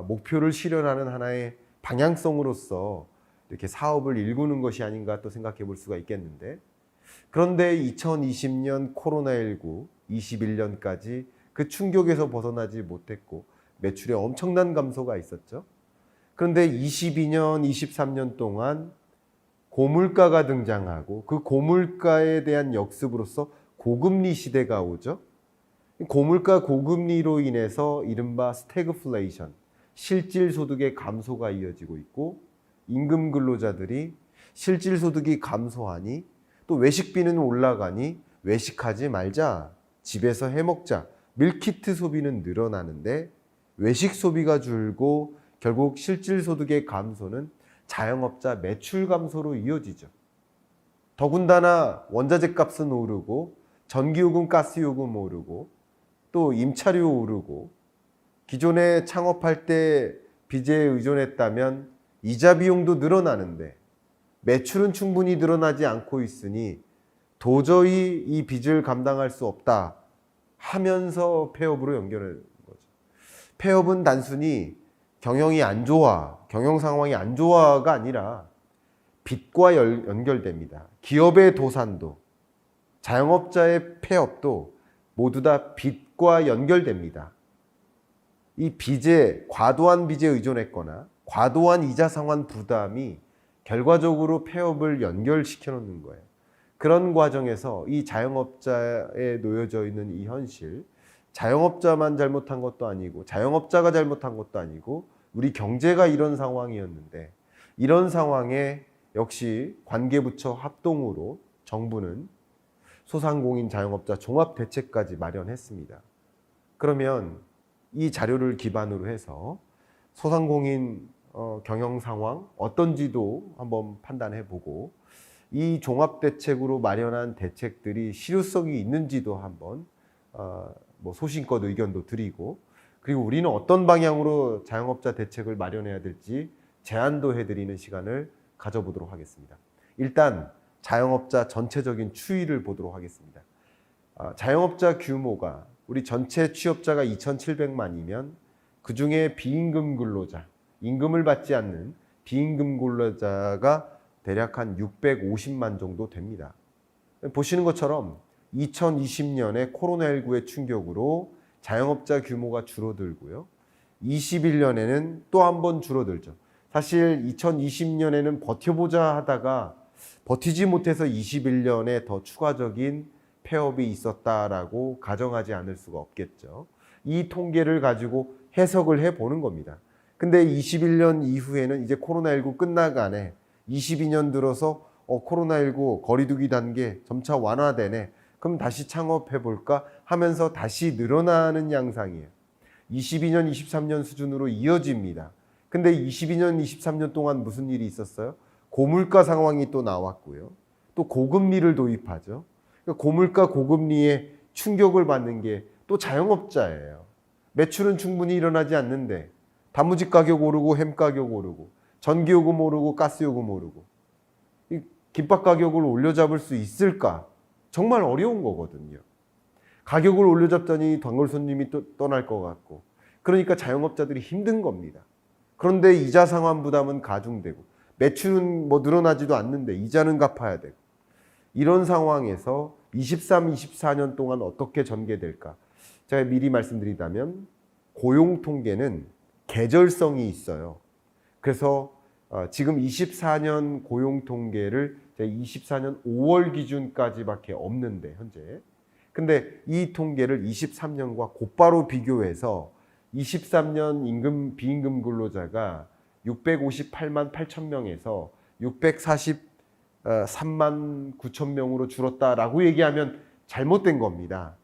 목표를 실현하는 하나의 방향성으로서 이렇게 사업을 일구는 것이 아닌가 또 생각해 볼 수가 있겠는데 그런데 2020년 코로나19, 21년까지 그 충격에서 벗어나지 못했고 매출에 엄청난 감소가 있었죠. 그런데 22년, 23년 동안 고물가가 등장하고 그 고물가에 대한 역습으로서 고금리 시대가 오죠. 고물가 고금리로 인해서 이른바 스태그플레이션, 실질 소득의 감소가 이어지고 있고 임금 근로자들이 실질 소득이 감소하니 또 외식비는 올라가니 외식하지 말자, 집에서 해먹자, 밀키트 소비는 늘어나는데 외식 소비가 줄고 결국 실질 소득의 감소는 자영업자 매출 감소로 이어지죠. 더군다나 원자재 값은 오르고 전기요금, 가스요금 오르고 또 임차료 오르고 기존에 창업할 때 빚에 의존했다면 이자 비용도 늘어나는데 매출은 충분히 늘어나지 않고 있으니 도저히 이 빚을 감당할 수 없다 하면서 폐업으로 연결하는 거죠. 폐업은 단순히 경영이 안 좋아, 경영 상황이 안 좋아가 아니라 빚과 연결됩니다. 기업의 도산도, 자영업자의 폐업도 모두 다 빚과 연결됩니다. 이 빚에, 과도한 빚에 의존했거나 과도한 이자 상환 부담이 결과적으로 폐업을 연결시켜 놓는 거예요. 그런 과정에서 이 자영업자에 놓여져 있는 이 현실, 자영업자만 잘못한 것도 아니고 자영업자가 잘못한 것도 아니고 우리 경제가 이런 상황이었는데 이런 상황에 역시 관계부처 합동으로 정부는 소상공인 자영업자 종합대책까지 마련했습니다. 그러면 이 자료를 기반으로 해서 소상공인 경영 상황 어떤지도 한번 판단해보고 이 종합대책으로 마련한 대책들이 실효성이 있는지도 한번 뭐 소신껏 의견도 드리고 그리고 우리는 어떤 방향으로 자영업자 대책을 마련해야 될지 제안도 해드리는 시간을 가져보도록 하겠습니다. 일단 자영업자 전체적인 추이를 보도록 하겠습니다. 자영업자 규모가 우리 전체 취업자가 2,700만이면 그중에 비임금 근로자, 임금을 받지 않는 비임금 근로자가 대략 한 650만 정도 됩니다. 보시는 것처럼 2020년에 코로나19의 충격으로 자영업자 규모가 줄어들고요. 21년에는 또 한 번 줄어들죠. 사실 2020년에는 버텨보자 하다가 버티지 못해서 21년에 더 추가적인 폐업이 있었다라고 가정하지 않을 수가 없겠죠. 이 통계를 가지고 해석을 해보는 겁니다. 근데 21년 이후에는 이제 코로나19 끝나가네. 22년 들어서 코로나19 거리두기 단계 점차 완화되네. 그럼 다시 창업해볼까 하면서 다시 늘어나는 양상이에요. 22년, 23년 수준으로 이어집니다. 근데 22년, 23년 동안 무슨 일이 있었어요? 고물가 상황이 또 나왔고요. 또 고금리를 도입하죠. 그러니까 고물가, 고금리에 충격을 받는 게 또 자영업자예요. 매출은 충분히 일어나지 않는데 단무지 가격 오르고 햄 가격 오르고 전기요금 오르고 가스요금 오르고 이 김밥 가격을 올려잡을 수 있을까? 정말 어려운 거거든요. 가격을 올려잡더니 단골 손님이 또 떠날 것 같고 그러니까 자영업자들이 힘든 겁니다. 그런데 이자 상환 부담은 가중되고 매출은 뭐 늘어나지도 않는데 이자는 갚아야 되고 이런 상황에서 23, 24년 동안 어떻게 전개될까? 제가 미리 말씀드리자면 고용 통계는 계절성이 있어요. 그래서 지금 24년 고용 통계를 24년 5월 기준까지밖에 없는데 현재. 근데 이 통계를 23년과 곧바로 비교해서 23년 비임금 근로자가 658만 8천 명에서 643만 9천 명으로 줄었다라고 얘기하면 잘못된 겁니다.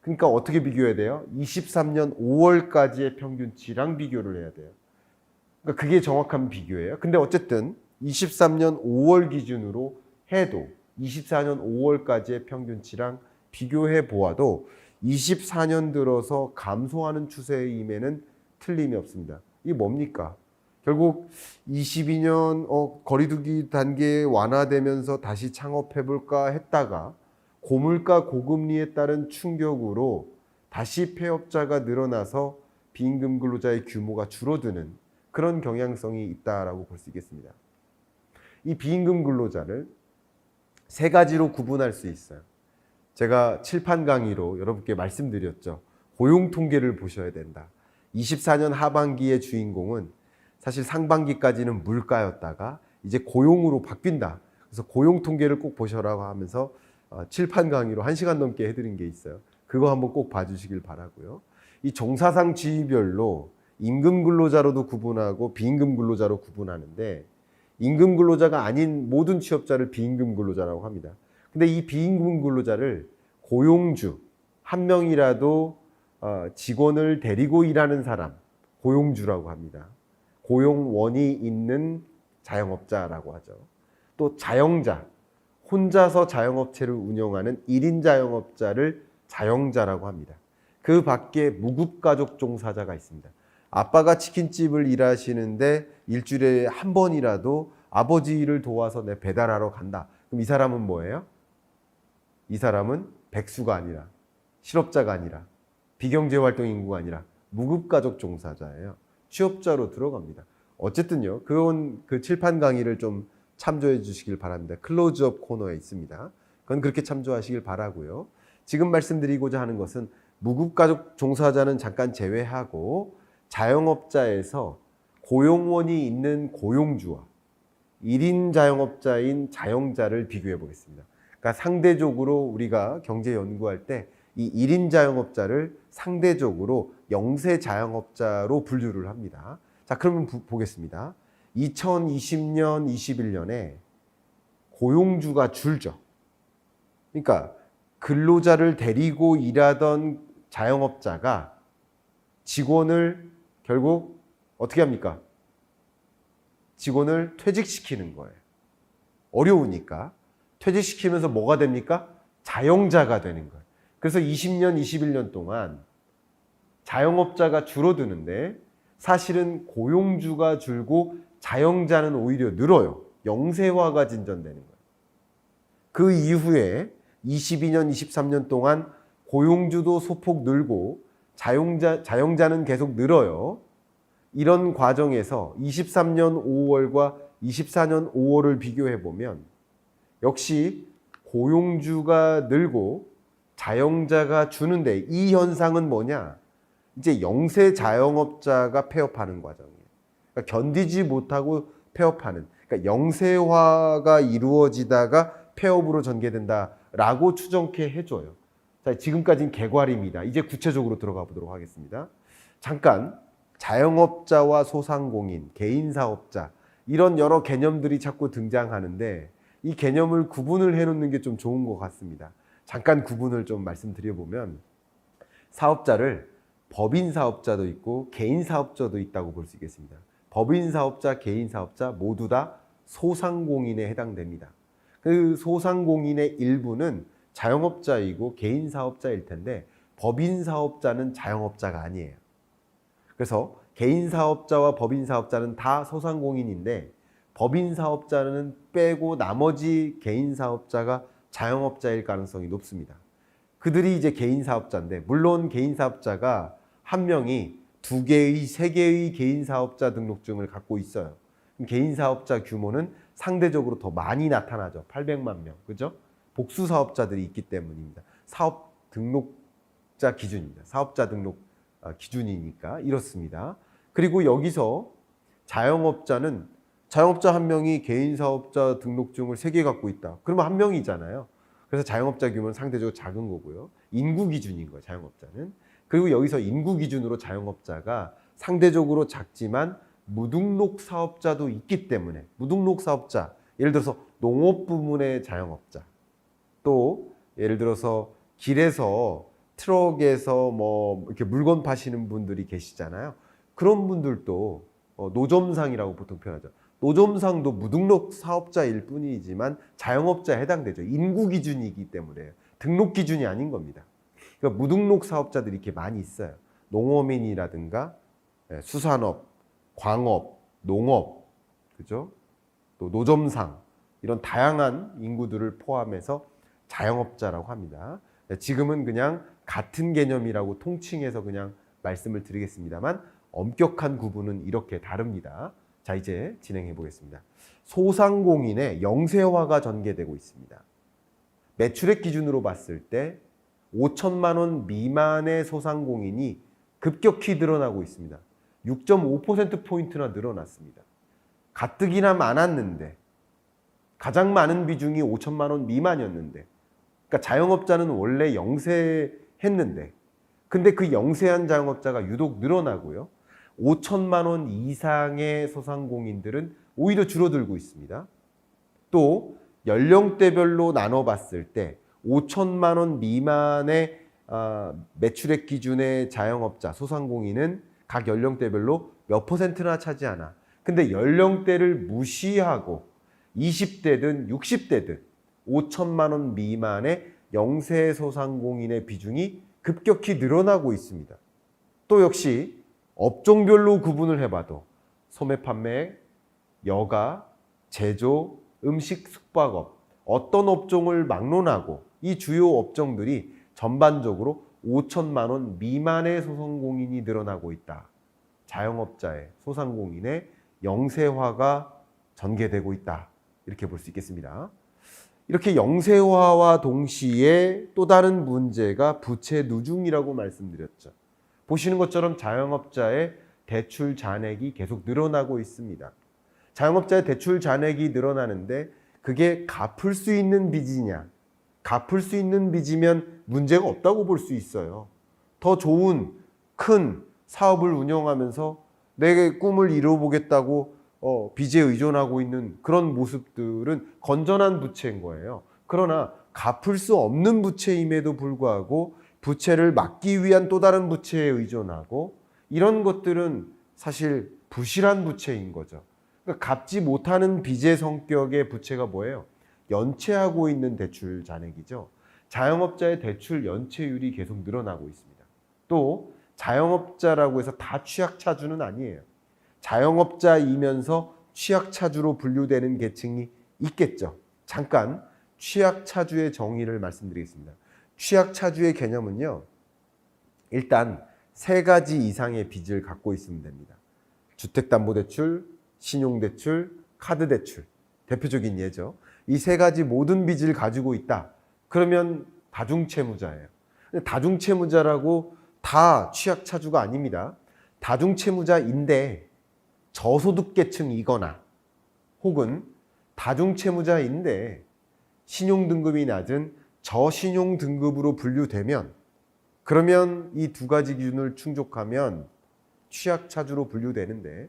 그러니까 어떻게 비교해야 돼요? 23년 5월까지의 평균치랑 비교를 해야 돼요. 그러니까 그게 정확한 비교예요. 근데 어쨌든 23년 5월 기준으로 해도 24년 5월까지의 평균치랑 비교해 보아도 24년 들어서 감소하는 추세임에는 틀림이 없습니다. 이게 뭡니까? 결국 22년 거리두기 단계 완화되면서 다시 창업해볼까 했다가 고물가 고금리에 따른 충격으로 다시 폐업자가 늘어나서 비임금 근로자의 규모가 줄어드는 그런 경향성이 있다라고 볼 수 있겠습니다. 이 비임금 근로자를 세 가지로 구분할 수 있어요. 제가 칠판 강의로 여러분께 말씀드렸죠. 고용 통계를 보셔야 된다. 24년 하반기의 주인공은 사실 상반기까지는 물가였다가 이제 고용으로 바뀐다. 그래서 고용 통계를 꼭 보셔라고 하면서 칠판 강의로 1시간 넘게 해드린 게 있어요. 그거 한번 꼭 봐주시길 바라고요. 이 종사상 지위별로 임금 근로자로도 구분하고 비임금 근로자로 구분하는데 임금 근로자가 아닌 모든 취업자를 비임금 근로자라고 합니다. 근데 이 비임금 근로자를 고용주, 한 명이라도 직원을 데리고 일하는 사람, 고용주라고 합니다. 고용원이 있는 자영업자라고 하죠. 또 자영자, 혼자서 자영업체를 운영하는 1인 자영업자를 자영자라고 합니다. 그 밖에 무급가족 종사자가 있습니다. 아빠가 치킨집을 일하시는데 일주일에 한 번이라도 아버지 일을 도와서 내 배달하러 간다. 그럼 이 사람은 뭐예요? 이 사람은 백수가 아니라 실업자가 아니라 비경제활동 인구가 아니라 무급가족 종사자예요. 취업자로 들어갑니다. 어쨌든요. 그 칠판 강의를 좀 참조해 주시길 바랍니다. 클로즈업 코너에 있습니다. 그건 그렇게 참조하시길 바라고요. 지금 말씀드리고자 하는 것은 무급가족 종사자는 잠깐 제외하고 자영업자에서 고용원이 있는 고용주와 1인 자영업자인 자영자를 비교해 보겠습니다. 그러니까 상대적으로 우리가 경제 연구할 때 이 1인 자영업자를 상대적으로 영세 자영업자로 분류를 합니다. 자, 그러면 보겠습니다. 2020년, 21년에 고용주가 줄죠. 그러니까 근로자를 데리고 일하던 자영업자가 직원을 결국 어떻게 합니까? 직원을 퇴직시키는 거예요. 어려우니까. 퇴직시키면서 뭐가 됩니까? 자영자가 되는 거예요. 그래서 20년, 21년 동안 자영업자가 줄어드는데 사실은 고용주가 줄고 자영자는 오히려 늘어요. 영세화가 진전되는 거예요. 그 이후에 22년, 23년 동안 고용주도 소폭 늘고 자영자는 계속 늘어요. 이런 과정에서 23년 5월과 24년 5월을 비교해 보면 역시 고용주가 늘고 자영자가 주는데 이 현상은 뭐냐? 이제 영세 자영업자가 폐업하는 과정이에요. 그러니까 견디지 못하고 폐업하는, 그러니까 영세화가 이루어지다가 폐업으로 전개된다라고 추정케 해줘요. 자, 지금까지는 개괄입니다. 이제 구체적으로 들어가 보도록 하겠습니다. 잠깐 자영업자와 소상공인, 개인사업자 이런 여러 개념들이 자꾸 등장하는데 이 개념을 구분을 해놓는 게 좀 좋은 것 같습니다. 잠깐 구분을 좀 말씀드려보면 사업자를 법인사업자도 있고 개인사업자도 있다고 볼 수 있겠습니다. 법인사업자, 개인사업자 모두 다 소상공인에 해당됩니다. 그 소상공인의 일부는 자영업자이고 개인사업자일 텐데 법인사업자는 자영업자가 아니에요. 그래서 개인사업자와 법인사업자는 다 소상공인인데 법인사업자는 빼고 나머지 개인사업자가 자영업자일 가능성이 높습니다. 그들이 이제 개인사업자인데 물론 개인사업자가 한 명이 2개의, 3개의 개인사업자 등록증을 갖고 있어요. 개인사업자 규모는 상대적으로 더 많이 나타나죠. 800만 명. 그죠? 복수사업자들이 있기 때문입니다. 사업 등록자 기준입니다. 사업자 등록 기준이니까 이렇습니다. 그리고 여기서 자영업자 한 명이 개인사업자 등록증을 3개 갖고 있다. 그러면 한 명이잖아요. 그래서 자영업자 규모는 상대적으로 작은 거고요. 인구 기준인 거예요, 자영업자는. 그리고 여기서 인구 기준으로 자영업자가 상대적으로 작지만 무등록 사업자도 있기 때문에 무등록 사업자, 예를 들어서 농업 부문의 자영업자, 또 예를 들어서 길에서 트럭에서 뭐 이렇게 물건 파시는 분들이 계시잖아요. 그런 분들도 노점상이라고 보통 표현하죠. 노점상도 무등록 사업자일 뿐이지만 자영업자에 해당되죠. 인구 기준이기 때문에 등록 기준이 아닌 겁니다. 그러니까 무등록 사업자들이 이렇게 많이 있어요. 농어민이라든가 수산업, 광업, 농업, 그죠? 또 노점상 이런 다양한 인구들을 포함해서 자영업자라고 합니다. 지금은 그냥 같은 개념이라고 통칭해서 그냥 말씀을 드리겠습니다만 엄격한 구분은 이렇게 다릅니다. 자, 이제 진행해 보겠습니다. 소상공인의 영세화가 전개되고 있습니다. 매출액 기준으로 봤을 때 5천만 원 미만의 소상공인이 급격히 늘어나고 있습니다. 6.5%포인트나 늘어났습니다. 가뜩이나 많았는데 가장 많은 비중이 5천만 원 미만이었는데 그러니까 자영업자는 원래 영세했는데 근데 그 영세한 자영업자가 유독 늘어나고요. 5천만 원 이상의 소상공인들은 오히려 줄어들고 있습니다. 또 연령대별로 나눠봤을 때 5천만 원 미만의 매출액 기준의 자영업자, 소상공인은 각 연령대별로 몇 %나 차지하나. 근데 연령대를 무시하고 20대든 60대든 5천만 원 미만의 영세 소상공인의 비중이 급격히 늘어나고 있습니다. 또 역시 업종별로 구분을 해봐도 소매 판매, 여가, 제조, 음식 숙박업 어떤 업종을 막론하고 이 주요 업종들이 전반적으로 5천만 원 미만의 소상공인이 늘어나고 있다. 자영업자의 소상공인의 영세화가 전개되고 있다. 이렇게 볼 수 있겠습니다. 이렇게 영세화와 동시에 또 다른 문제가 부채 누중이라고 말씀드렸죠. 보시는 것처럼 자영업자의 대출 잔액이 계속 늘어나고 있습니다. 자영업자의 대출 잔액이 늘어나는데 그게 갚을 수 있는 빚이냐? 갚을 수 있는 빚이면 문제가 없다고 볼 수 있어요. 더 좋은 큰 사업을 운영하면서 내 꿈을 이루어보겠다고 빚에 의존하고 있는 그런 모습들은 건전한 부채인 거예요. 그러나 갚을 수 없는 부채임에도 불구하고 부채를 막기 위한 또 다른 부채에 의존하고 이런 것들은 사실 부실한 부채인 거죠. 그러니까 갚지 못하는 빚의 성격의 부채가 뭐예요? 연체하고 있는 대출 잔액이죠. 자영업자의 대출 연체율이 계속 늘어나고 있습니다. 또 자영업자라고 해서 다 취약차주는 아니에요. 자영업자이면서 취약차주로 분류되는 계층이 있겠죠. 잠깐 취약차주의 정의를 말씀드리겠습니다. 취약차주의 개념은요. 일단 3가지 이상의 빚을 갖고 있으면 됩니다. 주택담보대출, 신용대출, 카드대출. 대표적인 예죠. 이 3가지 모든 빚을 가지고 있다. 그러면 다중채무자예요. 다중채무자라고 다 취약차주가 아닙니다. 다중채무자인데 저소득계층이거나 혹은 다중채무자인데 신용등급이 낮은 저신용 등급으로 분류되면, 그러면 이 두 가지 기준을 충족하면 취약차주로 분류되는데,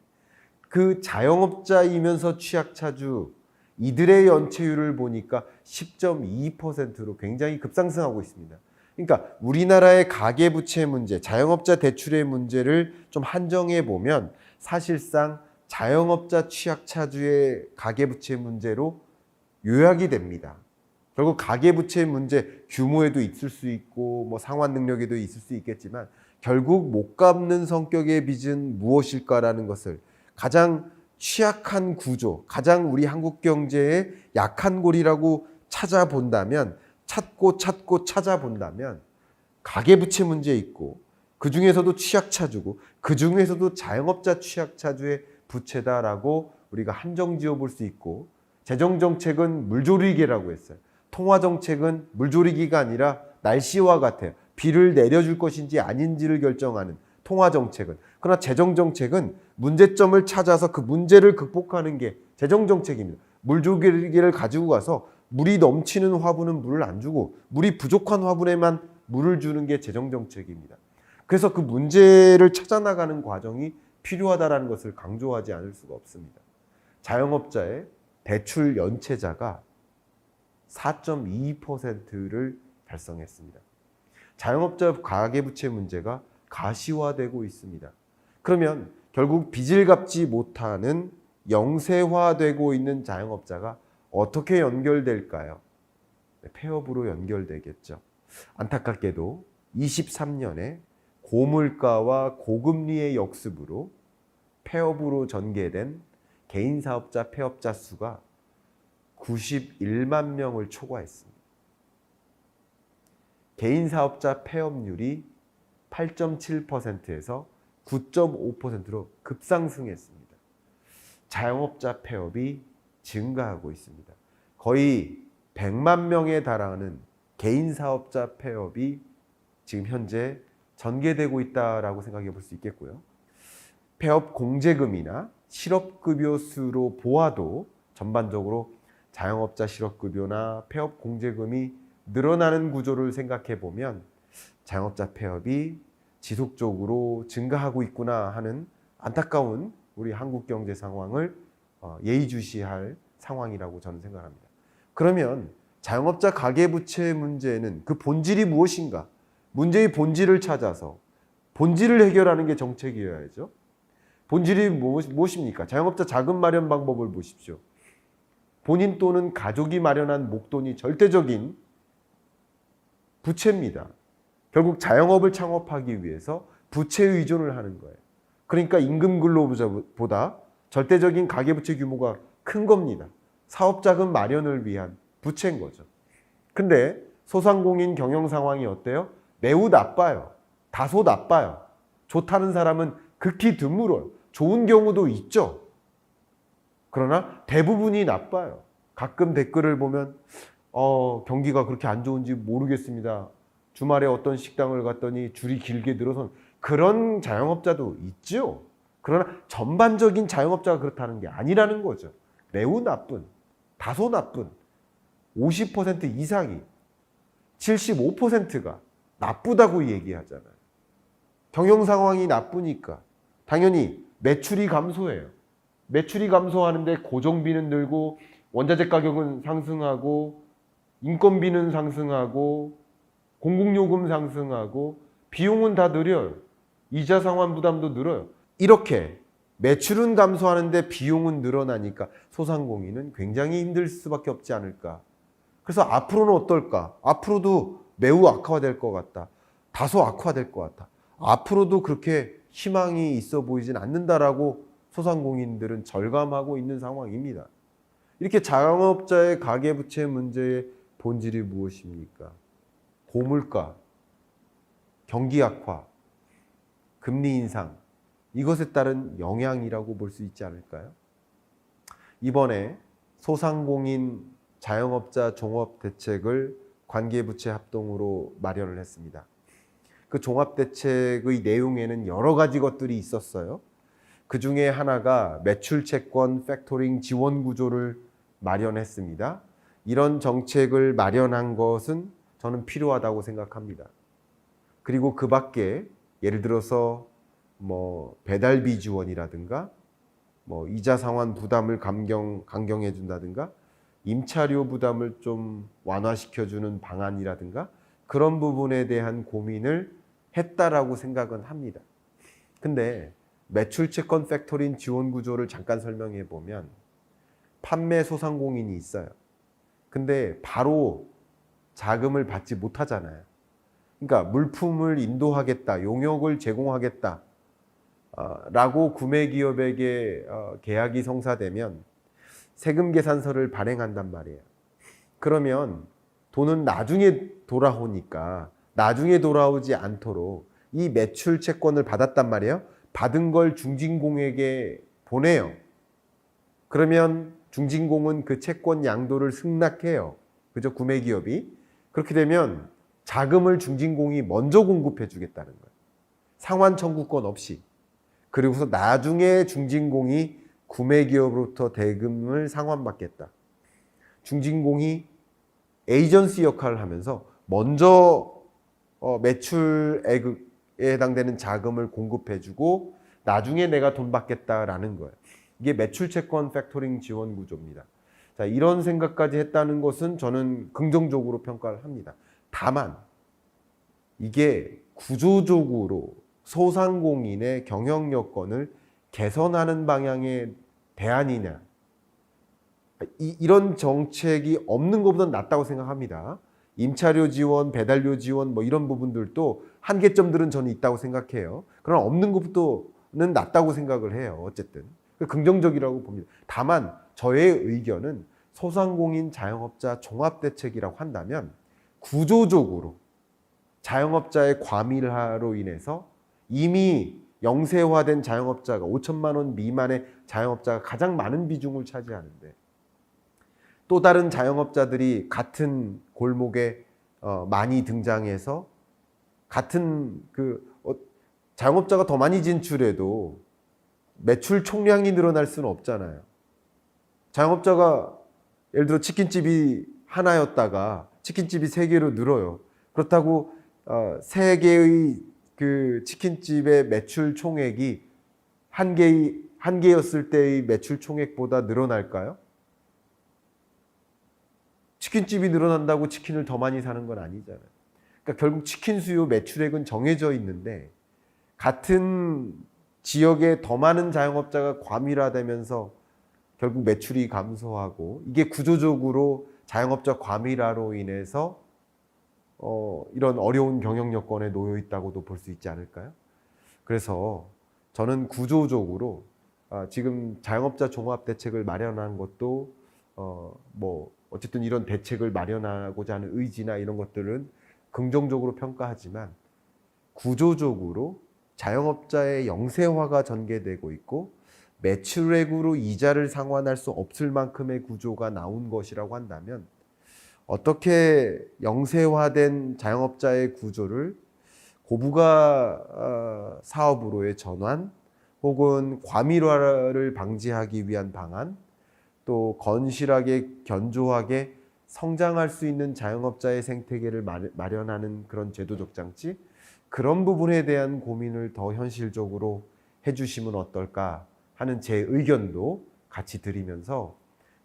그 자영업자이면서 취약차주 이들의 연체율을 보니까 10.2%로 굉장히 급상승하고 있습니다. 그러니까 우리나라의 가계부채 문제, 자영업자 대출의 문제를 좀 한정해 보면 사실상 자영업자 취약차주의 가계부채 문제로 요약이 됩니다. 결국 가계부채 문제 규모에도 있을 수 있고 뭐 상환 능력에도 있을 수 있겠지만 결국 못 갚는 성격의 빚은 무엇일까라는 것을 가장 취약한 구조, 가장 우리 한국 경제의 약한 고리라고 찾아본다면, 찾고 찾아본다면 가계부채 문제 있고 그 중에서도 취약차주고 그 중에서도 자영업자 취약차주의 부채다라고 우리가 한정지어 볼 수 있고, 재정정책은 물조리개라고 했어요. 통화정책은 물조리기가 아니라 날씨와 같아요. 비를 내려줄 것인지 아닌지를 결정하는 통화정책은. 그러나 재정정책은 문제점을 찾아서 그 문제를 극복하는 게 재정정책입니다. 물조리개를 가지고 가서 물이 넘치는 화분은 물을 안 주고 물이 부족한 화분에만 물을 주는 게 재정정책입니다. 그래서 그 문제를 찾아나가는 과정이 필요하다는 것을 강조하지 않을 수가 없습니다. 자영업자의 대출 연체자가 4.2%를 달성했습니다. 자영업자 가계부채 문제가 가시화되고 있습니다. 그러면 결국 빚을 갚지 못하는 영세화되고 있는 자영업자가 어떻게 연결될까요? 폐업으로 연결되겠죠. 안타깝게도 23년에 고물가와 고금리의 역습으로 폐업으로 전개된 개인사업자 폐업자 수가 91만 명을 초과했습니다. 개인사업자 폐업률이 8.7%에서 9.5%로 급상승했습니다. 자영업자 폐업이 증가하고 있습니다. 거의 100만 명에 달하는 개인사업자 폐업이 지금 현재 전개되고 있다라고 생각해 볼 수 있겠고요. 폐업 공제금이나 실업급여 수로 보아도 전반적으로 자영업자 실업급여나 폐업 공제금이 늘어나는 구조를 생각해 보면 자영업자 폐업이 지속적으로 증가하고 있구나 하는 안타까운 우리 한국 경제 상황을 예의주시할 상황이라고 저는 생각합니다. 그러면 자영업자 가계부채 문제는 그 본질이 무엇인가? 문제의 본질을 찾아서 본질을 해결하는 게 정책이어야죠. 본질이 무엇입니까? 자영업자 자금 마련 방법을 보십시오. 본인 또는 가족이 마련한 목돈이 절대적인 부채입니다. 결국 자영업을 창업하기 위해서 부채 의존을 하는 거예요. 그러니까 임금 근로자보다 절대적인 가계부채 규모가 큰 겁니다. 사업자금 마련을 위한 부채인 거죠. 근데 소상공인 경영 상황이 어때요? 매우 나빠요. 다소 나빠요. 좋다는 사람은 극히 드물어요. 좋은 경우도 있죠. 그러나 대부분이 나빠요. 가끔 댓글을 보면 경기가 그렇게 안 좋은지 모르겠습니다. 주말에 어떤 식당을 갔더니 줄이 길게 늘어선 그런 자영업자도 있죠. 그러나 전반적인 자영업자가 그렇다는 게 아니라는 거죠. 매우 나쁜, 다소 나쁜 50% 이상이 75%가 나쁘다고 얘기하잖아요. 경영 상황이 나쁘니까 당연히 매출이 감소해요. 매출이 감소하는데 고정비는 늘고 원자재 가격은 상승하고 인건비는 상승하고 공공요금 상승하고 비용은 다 늘어요. 이자 상환 부담도 늘어요. 이렇게 매출은 감소하는데 비용은 늘어나니까 소상공인은 굉장히 힘들 수밖에 없지 않을까. 그래서 앞으로는 어떨까? 앞으로도 매우 악화될 것 같다. 다소 악화될 것 같다. 앞으로도 그렇게 희망이 있어 보이진 않는다라고 소상공인들은 절감하고 있는 상황입니다. 이렇게 자영업자의 가계부채 문제의 본질이 무엇입니까? 고물가, 경기 악화, 금리 인상, 이것에 따른 영향이라고 볼 수 있지 않을까요? 이번에 소상공인 자영업자 종합대책을 관계부처 합동으로 마련을 했습니다. 그 종합대책의 내용에는 여러 가지 것들이 있었어요. 그 중에 하나가 매출채권 팩토링 지원 구조를 마련했습니다. 이런 정책을 마련한 것은 저는 필요하다고 생각합니다. 그리고 그 밖에 예를 들어서 뭐 배달비 지원이라든가 뭐 이자 상환 부담을 강경해 준다든가 임차료 부담을 좀 완화시켜주는 방안이라든가 그런 부분에 대한 고민을 했다라고 생각은 합니다. 근데 매출 채권 팩토링 지원 구조를 잠깐 설명해 보면 판매 소상공인이 있어요. 근데 바로 자금을 받지 못하잖아요. 그러니까 물품을 인도하겠다, 용역을 제공하겠다 라고 구매기업에게 계약이 성사되면 세금 계산서를 발행한단 말이에요. 그러면 돈은 나중에 돌아오니까 나중에 돌아오지 않도록 이 매출 채권을 받았단 말이에요. 받은 걸 중진공에게 보내요. 그러면 중진공은 그 채권 양도를 승낙해요. 그죠? 구매기업이. 그렇게 되면 자금을 중진공이 먼저 공급해 주겠다는 거예요. 상환 청구권 없이. 그리고서 나중에 중진공이 구매기업으로부터 대금을 상환받겠다. 중진공이 에이전시 역할을 하면서 먼저 매출액에 해당되는 자금을 공급해주고 나중에 내가 돈 받겠다라는 거예요. 이게 매출채권 팩토링 지원 구조입니다. 자, 이런 생각까지 했다는 것은 저는 긍정적으로 평가를 합니다. 다만 이게 구조적으로 소상공인의 경영 여건을 개선하는 방향의 대안이냐, 이런 정책이 없는 것보다는 낫다고 생각합니다. 임차료 지원, 배달료 지원 뭐 이런 부분들도 한계점들은 저는 있다고 생각해요. 그러나 없는 것보다는 낫다고 생각을 해요. 어쨌든 긍정적이라고 봅니다. 다만 저의 의견은 소상공인 자영업자 종합대책이라고 한다면 구조적으로 자영업자의 과밀화로 인해서 이미 영세화된 자영업자가 5천만 원 미만의 자영업자가 가장 많은 비중을 차지하는데 또 다른 자영업자들이 같은 골목에 많이 등장해서 같은 자영업자가 더 많이 진출해도 매출 총량이 늘어날 수는 없잖아요. 자영업자가 예를 들어 치킨집이 하나였다가 치킨집이 3개로 늘어요. 그렇다고 3개의 그 치킨집의 매출 총액이 한 개였을 때의 매출 총액보다 늘어날까요? 치킨집이 늘어난다고 치킨을 더 많이 사는 건 아니잖아요. 그러니까 결국 치킨 수요 매출액은 정해져 있는데 같은 지역에 더 많은 자영업자가 과밀화되면서 결국 매출이 감소하고 이게 구조적으로 자영업자 과밀화로 인해서 이런 어려운 경영 여건에 놓여 있다고도 볼 수 있지 않을까요? 그래서 저는 구조적으로 지금 자영업자 종합 대책을 마련한 것도 뭐 어쨌든 이런 대책을 마련하고자 하는 의지나 이런 것들은 긍정적으로 평가하지만 구조적으로 자영업자의 영세화가 전개되고 있고 매출액으로 이자를 상환할 수 없을 만큼의 구조가 나온 것이라고 한다면 어떻게 영세화된 자영업자의 구조를 고부가 사업으로의 전환 혹은 과밀화를 방지하기 위한 방안 또 건실하게 견조하게 성장할 수 있는 자영업자의 생태계를 마련하는 그런 제도적 장치 그런 부분에 대한 고민을 더 현실적으로 해주시면 어떨까 하는 제 의견도 같이 드리면서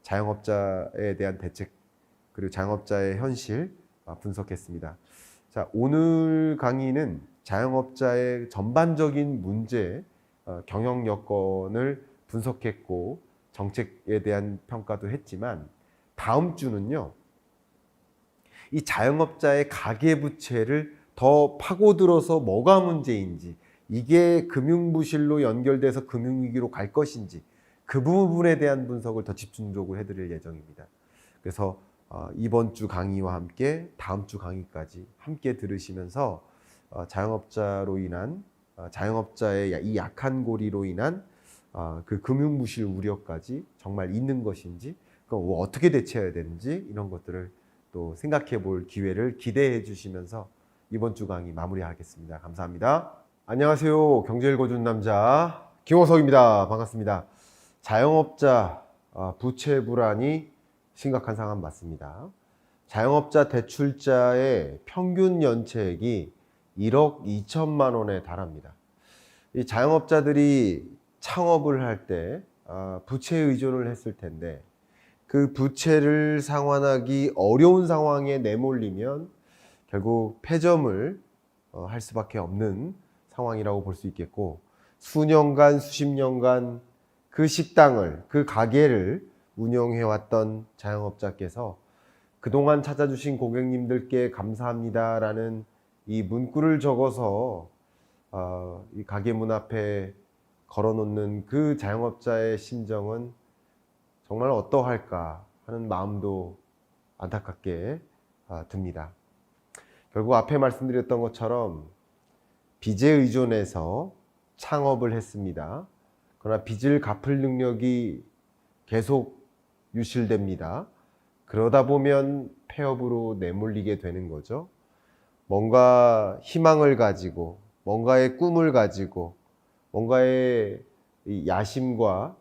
자영업자에 대한 대책 그리고 자영업자의 현실 분석했습니다. 자, 오늘 강의는 자영업자의 전반적인 문제, 경영 여건을 분석했고 정책에 대한 평가도 했지만 다음 주는요. 이 자영업자의 가계부채를 더 파고들어서 뭐가 문제인지 이게 금융부실로 연결돼서 금융위기로 갈 것인지 그 부분에 대한 분석을 더 집중적으로 해드릴 예정입니다. 그래서 이번 주 강의와 함께 다음 주 강의까지 함께 들으시면서 자영업자로 인한 자영업자의 이 약한 고리로 인한 그 금융부실 우려까지 정말 있는 것인지 어떻게 대처해야 되는지 이런 것들을 또 생각해 볼 기회를 기대해 주시면서 이번 주 강의 마무리하겠습니다. 감사합니다. 안녕하세요. 경제 읽어주는 남자 김호석입니다. 반갑습니다. 자영업자 부채 불안이 심각한 상황 맞습니다. 자영업자 대출자의 평균 연체액이 1억 2천만 원에 달합니다. 이 자영업자들이 창업을 할 때 부채 의존을 했을 텐데 그 부채를 상환하기 어려운 상황에 내몰리면 결국 폐점을 할 수밖에 없는 상황이라고 볼 수 있겠고, 수년간 수십 년간 그 식당을, 그 가게를 운영해왔던 자영업자께서 그동안 찾아주신 고객님들께 감사합니다라는 이 문구를 적어서 이 가게 문 앞에 걸어놓는 그 자영업자의 심정은 정말 어떠할까 하는 마음도 안타깝게 듭니다. 결국 앞에 말씀드렸던 것처럼 빚에 의존해서 창업을 했습니다. 그러나 빚을 갚을 능력이 계속 유실됩니다. 그러다 보면 폐업으로 내몰리게 되는 거죠. 뭔가 희망을 가지고, 뭔가의 꿈을 가지고, 뭔가의 야심과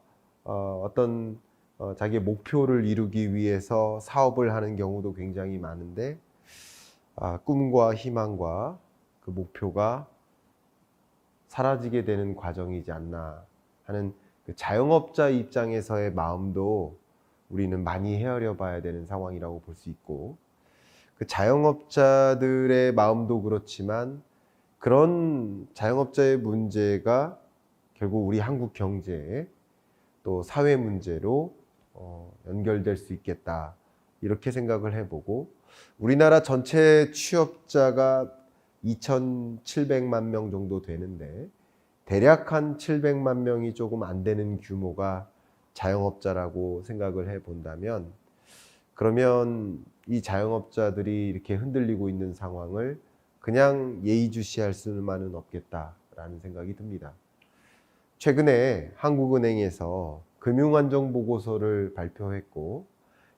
어떤 자기의 목표를 이루기 위해서 사업을 하는 경우도 굉장히 많은데, 꿈과 희망과 그 목표가 사라지게 되는 과정이지 않나 하는 그 자영업자 입장에서의 마음도 우리는 많이 헤아려 봐야 되는 상황이라고 볼 수 있고, 그 자영업자들의 마음도 그렇지만 그런 자영업자의 문제가 결국 우리 한국 경제에 또 사회 문제로 연결될 수 있겠다, 이렇게 생각을 해보고, 우리나라 전체 취업자가 2,700만 명 정도 되는데 대략 한 700만 명이 조금 안 되는 규모가 자영업자라고 생각을 해본다면, 그러면 이 자영업자들이 이렇게 흔들리고 있는 상황을 그냥 예의주시할 수만은 없겠다라는 생각이 듭니다. 최근에 한국은행에서 금융안정보고서를 발표했고,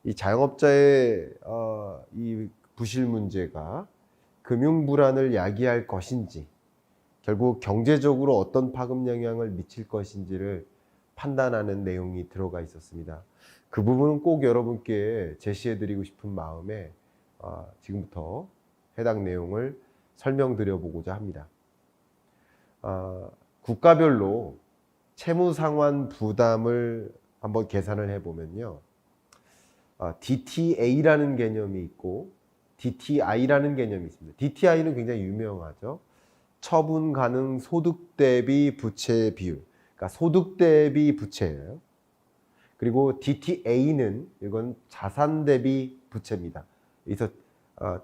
이 자영업자의 이 부실 문제가 금융불안을 야기할 것인지, 결국 경제적으로 어떤 파급 영향을 미칠 것인지를 판단하는 내용이 들어가 있었습니다. 그 부분은 꼭 여러분께 제시해드리고 싶은 마음에 지금부터 해당 내용을 설명드려 보고자 합니다. 국가별로 채무상환 부담을 한번 계산을 해보면요, DTA라는 개념이 있고 DTI라는 개념이 있습니다. DTI는 굉장히 유명하죠. 처분 가능 소득 대비 부채 비율, 그러니까 소득 대비 부채예요. 그리고 DTA는 이건 자산 대비 부채입니다. 그래서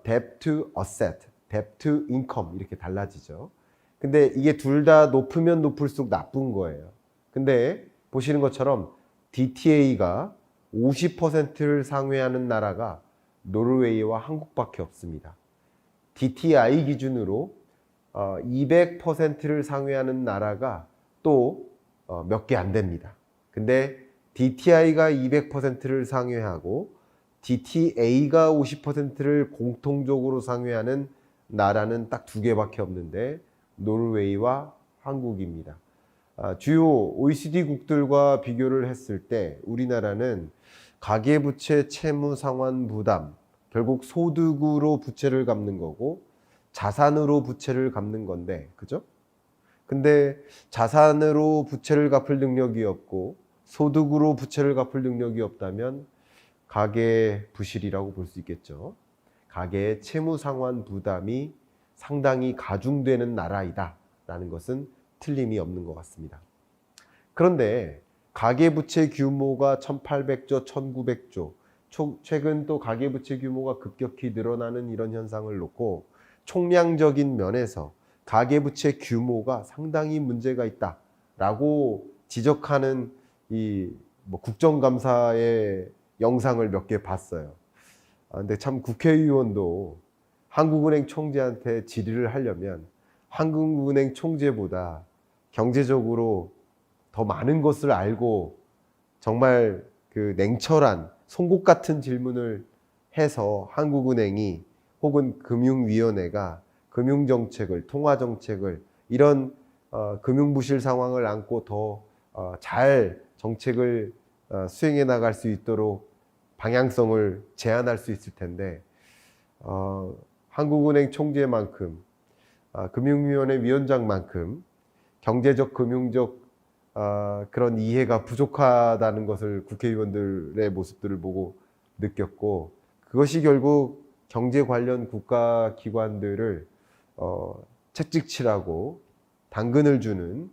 debt to asset, debt to income 이렇게 달라지죠. 근데 이게 둘 다 높으면 높을수록 나쁜 거예요. 근데 보시는 것처럼 DTA가 50%를 상회하는 나라가 노르웨이와 한국밖에 없습니다. DTI 기준으로 200%를 상회하는 나라가 또 몇 개 안 됩니다. 근데 DTI가 200%를 상회하고 DTA가 50%를 공통적으로 상회하는 나라는 딱 두 개밖에 없는데 노르웨이와 한국입니다. 주요 OECD 국들과 비교를 했을 때 우리나라는 가계부채 채무 상환 부담, 결국 소득으로 부채를 갚는 거고 자산으로 부채를 갚는 건데, 그죠? 근데 자산으로 부채를 갚을 능력이 없고 소득으로 부채를 갚을 능력이 없다면 가계 부실이라고 볼 수 있겠죠. 가계의 채무 상환 부담이 상당히 가중되는 나라이다 라는 것은 틀림이 없는 것 같습니다. 그런데 가계부채 규모가 1800조, 1900조, 최근 또 가계부채 규모가 급격히 늘어나는 이런 현상을 놓고 총량적인 면에서 가계부채 규모가 상당히 문제가 있다라고 지적하는 이 국정감사의 영상을 몇 개 봤어요. 근데 참 국회의원도 한국은행 총재한테 질의를 하려면 한국은행 총재보다 경제적으로 더 많은 것을 알고 정말 그 냉철한 송곳 같은 질문을 해서 한국은행이 혹은 금융위원회가 금융정책을, 통화정책을 이런 금융부실 상황을 안고 더 잘 정책을 수행해 나갈 수 있도록 방향성을 제안할 수 있을 텐데 한국은행 총재만큼, 금융위원회 위원장만큼 경제적, 금융적 그런 이해가 부족하다는 것을 국회의원들의 모습들을 보고 느꼈고, 그것이 결국 경제 관련 국가기관들을 채찍질하고 당근을 주는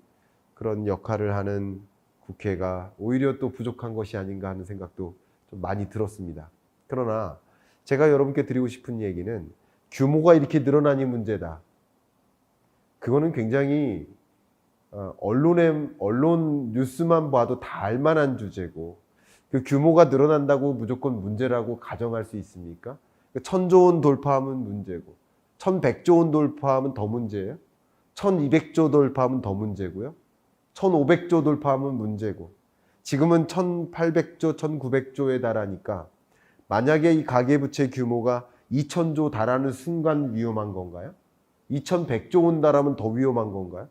그런 역할을 하는 국회가 오히려 또 부족한 것이 아닌가 하는 생각도 좀 많이 들었습니다. 그러나 제가 여러분께 드리고 싶은 얘기는 규모가 이렇게 늘어나니 문제다. 그거는 굉장히 언론 뉴스만 봐도 다 알만한 주제고, 그 규모가 늘어난다고 무조건 문제라고 가정할 수 있습니까? 1000조 원 돌파하면 문제고, 1100조 원 돌파하면 더 문제예요? 1200조 돌파하면 더 문제고요? 1500조 돌파하면 문제고, 지금은 1800조, 1900조에 달하니까 만약에 이 가계부채 규모가 2000조 달하는 순간 위험한 건가요? 2100조 원 달하면 더 위험한 건가요?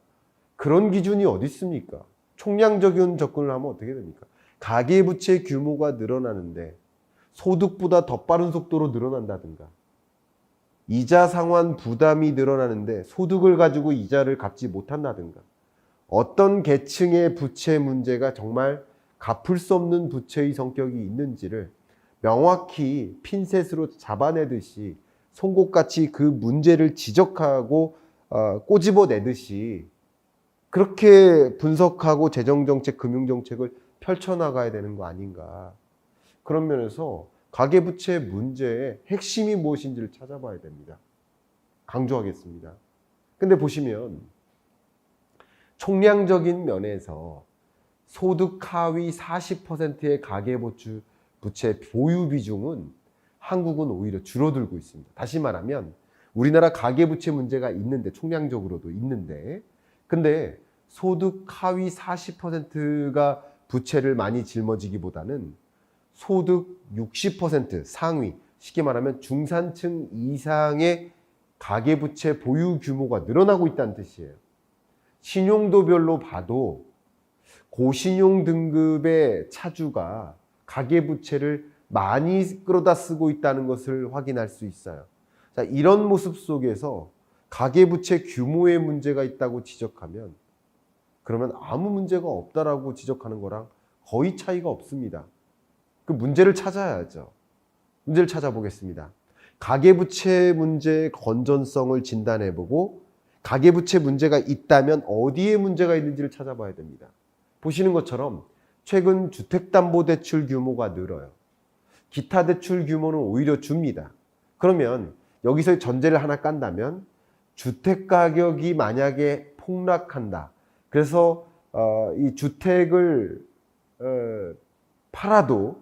그런 기준이 어디 있습니까? 총량적인 접근을 하면 어떻게 됩니까? 가계부채 규모가 늘어나는데 소득보다 더 빠른 속도로 늘어난다든가, 이자 상환 부담이 늘어나는데 소득을 가지고 이자를 갚지 못한다든가, 어떤 계층의 부채 문제가 정말 갚을 수 없는 부채의 성격이 있는지를 명확히 핀셋으로 잡아내듯이, 송곳같이 그 문제를 지적하고 꼬집어내듯이 그렇게 분석하고 재정정책, 금융정책을 펼쳐나가야 되는 거 아닌가. 그런 면에서 가계부채 문제의 핵심이 무엇인지를 찾아봐야 됩니다. 강조하겠습니다. 근데 보시면 총량적인 면에서 소득 하위 40%의 가계부채 보유 비중은 한국은 오히려 줄어들고 있습니다. 다시 말하면 우리나라 가계부채 문제가 있는데, 총량적으로도 있는데, 근데 소득 하위 40%가 부채를 많이 짊어지기보다는 소득 60% 상위, 쉽게 말하면 중산층 이상의 가계부채 보유 규모가 늘어나고 있다는 뜻이에요. 신용도별로 봐도 고신용 등급의 차주가 가계부채를 많이 끌어다 쓰고 있다는 것을 확인할 수 있어요. 자, 이런 모습 속에서 가계부채 규모에 문제가 있다고 지적하면, 그러면 아무 문제가 없다라고 지적하는 거랑 거의 차이가 없습니다. 그 문제를 찾아야죠. 문제를 찾아보겠습니다. 가계부채 문제의 건전성을 진단해보고, 가계부채 문제가 있다면 어디에 문제가 있는지를 찾아봐야 됩니다. 보시는 것처럼 최근 주택담보대출 규모가 늘어요. 기타 대출 규모는 오히려 줍니다. 그러면 여기서 전제를 하나 깐다면, 주택가격이 만약에 폭락한다. 그래서 이 주택을 팔아도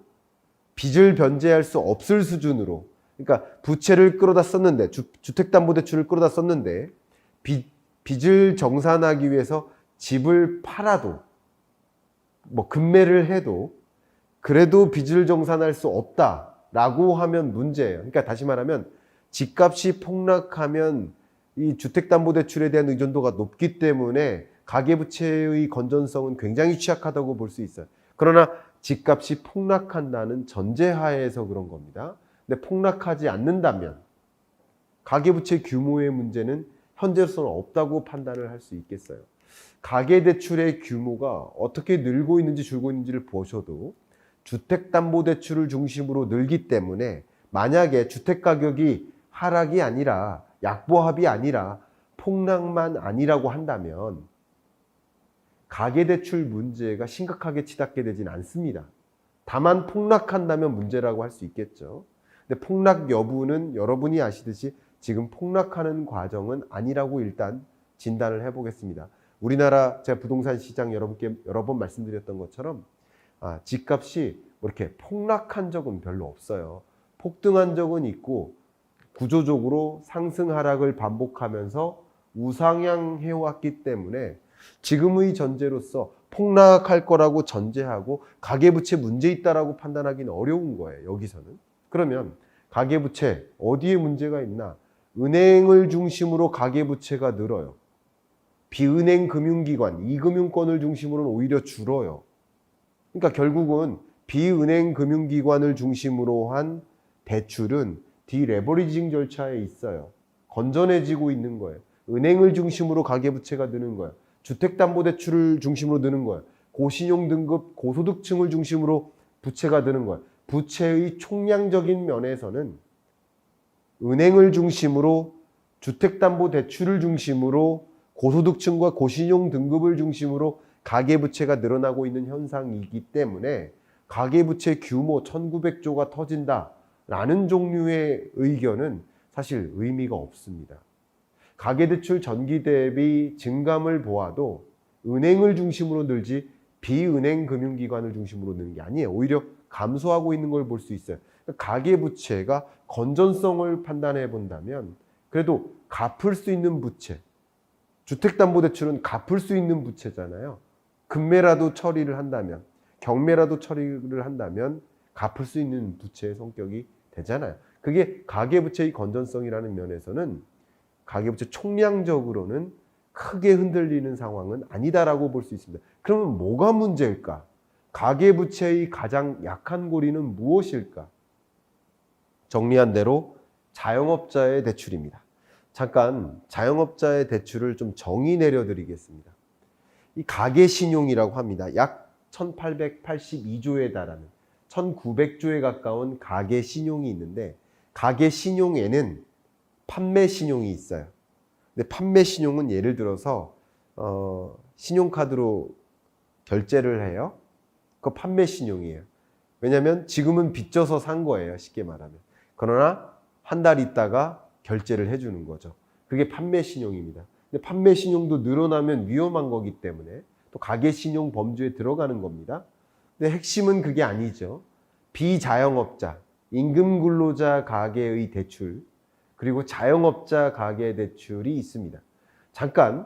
빚을 변제할 수 없을 수준으로, 그러니까 부채를 끌어다 썼는데, 주택담보대출을 끌어다 썼는데 빚을 정산하기 위해서 집을 팔아도, 뭐 금매를 해도 그래도 빚을 정산할 수 없다라고 하면 문제예요. 그러니까 다시 말하면 집값이 폭락하면 이 주택담보대출에 대한 의존도가 높기 때문에 가계부채의 건전성은 굉장히 취약하다고 볼 수 있어요. 그러나 집값이 폭락한다는 전제하에서 그런 겁니다. 근데 폭락하지 않는다면 가계부채 규모의 문제는 현재로서는 없다고 판단을 할 수 있겠어요. 가계대출의 규모가 어떻게 늘고 있는지 줄고 있는지를 보셔도 주택담보대출을 중심으로 늘기 때문에, 만약에 주택가격이 하락이 아니라, 약보합이 아니라 폭락만 아니라고 한다면 가계대출 문제가 심각하게 치닫게 되진 않습니다. 다만 폭락한다면 문제라고 할 수 있겠죠. 근데 폭락 여부는 여러분이 아시듯이 지금 폭락하는 과정은 아니라고 일단 진단을 해보겠습니다. 우리나라, 제가 부동산 시장 여러분께 여러 번 말씀드렸던 것처럼 집값이 이렇게 폭락한 적은 별로 없어요. 폭등한 적은 있고 구조적으로 상승 하락을 반복하면서 우상향해 왔기 때문에 지금의 전제로서 폭락할 거라고 전제하고 가계부채 문제 있다라고 판단하기는 어려운 거예요. 여기서는. 그러면 가계부채 어디에 문제가 있나? 은행을 중심으로 가계부채가 늘어요. 비은행 금융기관, 이금융권을 중심으로는 오히려 줄어요. 그러니까 결국은 비은행 금융기관을 중심으로 한 대출은 디레버리징 절차에 있어요. 건전해지고 있는 거예요. 은행을 중심으로 가계부채가 느는 거예요. 주택담보대출을 중심으로 느는 거예요. 고신용 등급, 고소득층을 중심으로 부채가 느는 거예요. 부채의 총량적인 면에서는 은행을 중심으로 주택담보대출을 중심으로 고소득층과 고신용 등급을 중심으로 가계부채가 늘어나고 있는 현상이기 때문에 가계부채 규모 1900조가 터진다라는 종류의 의견은 사실 의미가 없습니다. 가계대출 전기 대비 증감을 보아도 은행을 중심으로 늘지 비은행 금융기관을 중심으로 느는 게 아니에요. 오히려 감소하고 있는 걸 볼 수 있어요. 가계부채가 건전성을 판단해 본다면 그래도 갚을 수 있는 부채, 주택담보대출은 갚을 수 있는 부채잖아요. 금매라도 처리를 한다면, 경매라도 처리를 한다면 갚을 수 있는 부채의 성격이 되잖아요. 그게 가계부채의 건전성이라는 면에서는 가계부채 총량적으로는 크게 흔들리는 상황은 아니다라고 볼 수 있습니다. 그러면 뭐가 문제일까? 가계부채의 가장 약한 고리는 무엇일까? 정리한 대로 자영업자의 대출입니다. 잠깐 자영업자의 대출을 좀 정의 내려드리겠습니다. 이 가계신용이라고 합니다. 약 1882조에 달하는 1900조에 가까운 가계신용이 있는데 가계신용에는 판매신용이 있어요. 근데 판매신용은 예를 들어서 신용카드로 결제를 해요. 그거 판매신용이에요. 왜냐하면 지금은 빚져서 산 거예요. 쉽게 말하면. 그러나 한 달 있다가 결제를 해주는 거죠. 그게 판매신용입니다. 근데 판매신용도 늘어나면 위험한 거기 때문에 또 가계신용 범주에 들어가는 겁니다. 근데 핵심은 그게 아니죠. 비자영업자, 임금근로자 가계의 대출, 그리고 자영업자 가계대출이 있습니다. 잠깐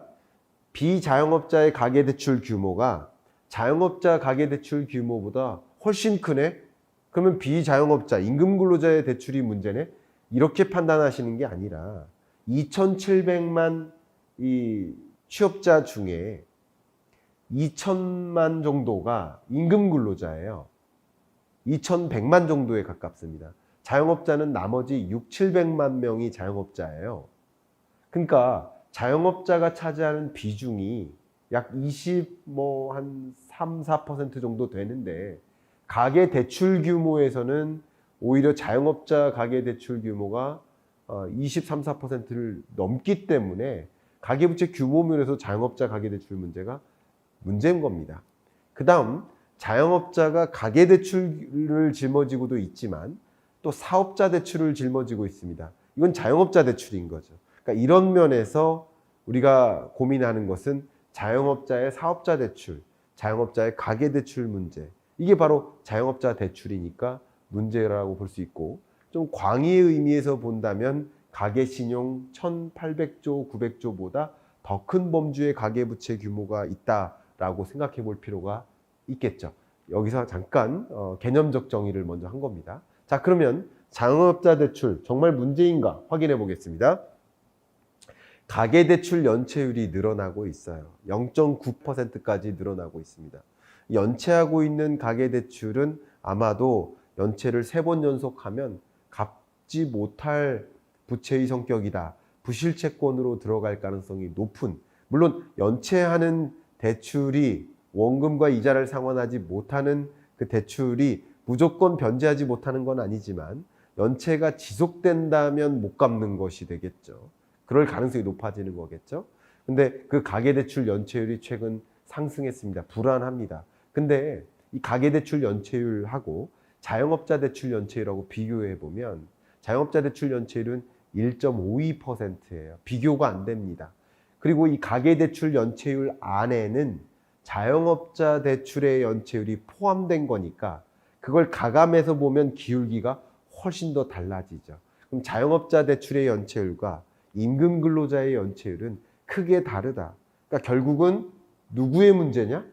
비자영업자의 가계대출 규모가 자영업자 가계대출 규모보다 훨씬 크네? 그러면 비자영업자, 임금근로자의 대출이 문제네? 이렇게 판단하시는 게 아니라 2,700만 이 취업자 중에 2,000만 정도가 임금근로자예요. 2,100만 정도에 가깝습니다. 자영업자는 나머지 6,700만 명이 자영업자예요. 그러니까 자영업자가 차지하는 비중이 약 3, 4% 정도 되는데 가계대출 규모에서는 오히려 자영업자 가계대출 규모가 23, 4%를 넘기 때문에 가계부채 규모 면에서 자영업자 가계대출 문제가 문제인 겁니다. 그 다음 자영업자가 가계대출을 짊어지고도 있지만 또 사업자 대출을 짊어지고 있습니다. 이건 자영업자 대출인 거죠. 그러니까 이런 면에서 우리가 고민하는 것은 자영업자의 사업자 대출, 자영업자의 가계대출 문제, 이게 바로 자영업자 대출이니까 문제라고 볼 수 있고, 좀 광의의 의미에서 본다면 가계신용 1800조, 900조보다 더 큰 범주의 가계부채 규모가 있다라고 생각해 볼 필요가 있겠죠. 여기서 잠깐 개념적 정의를 먼저 한 겁니다. 자, 그러면 자영업자 대출 정말 문제인가 확인해 보겠습니다. 가계대출 연체율이 늘어나고 있어요. 0.9%까지 늘어나고 있습니다. 연체하고 있는 가계대출은 아마도 연체를 3번 연속하면 갚지 못할 부채의 성격이다. 부실채권으로 들어갈 가능성이 높은, 물론 연체하는 대출이 원금과 이자를 상환하지 못하는 그 대출이 무조건 변제하지 못하는 건 아니지만 연체가 지속된다면 못 갚는 것이 되겠죠. 그럴 가능성이 높아지는 거겠죠. 근데 그 가계대출 연체율이 최근 상승했습니다. 불안합니다. 근데 이 가계대출 연체율하고 자영업자 대출 연체율하고 비교해 보면 자영업자 대출 연체율은 1.52%예요. 비교가 안 됩니다. 그리고 이 가계대출 연체율 안에는 자영업자 대출의 연체율이 포함된 거니까 그걸 가감해서 보면 기울기가 훨씬 더 달라지죠. 그럼 자영업자 대출의 연체율과 임금근로자의 연체율은 크게 다르다. 그러니까 결국은 누구의 문제냐?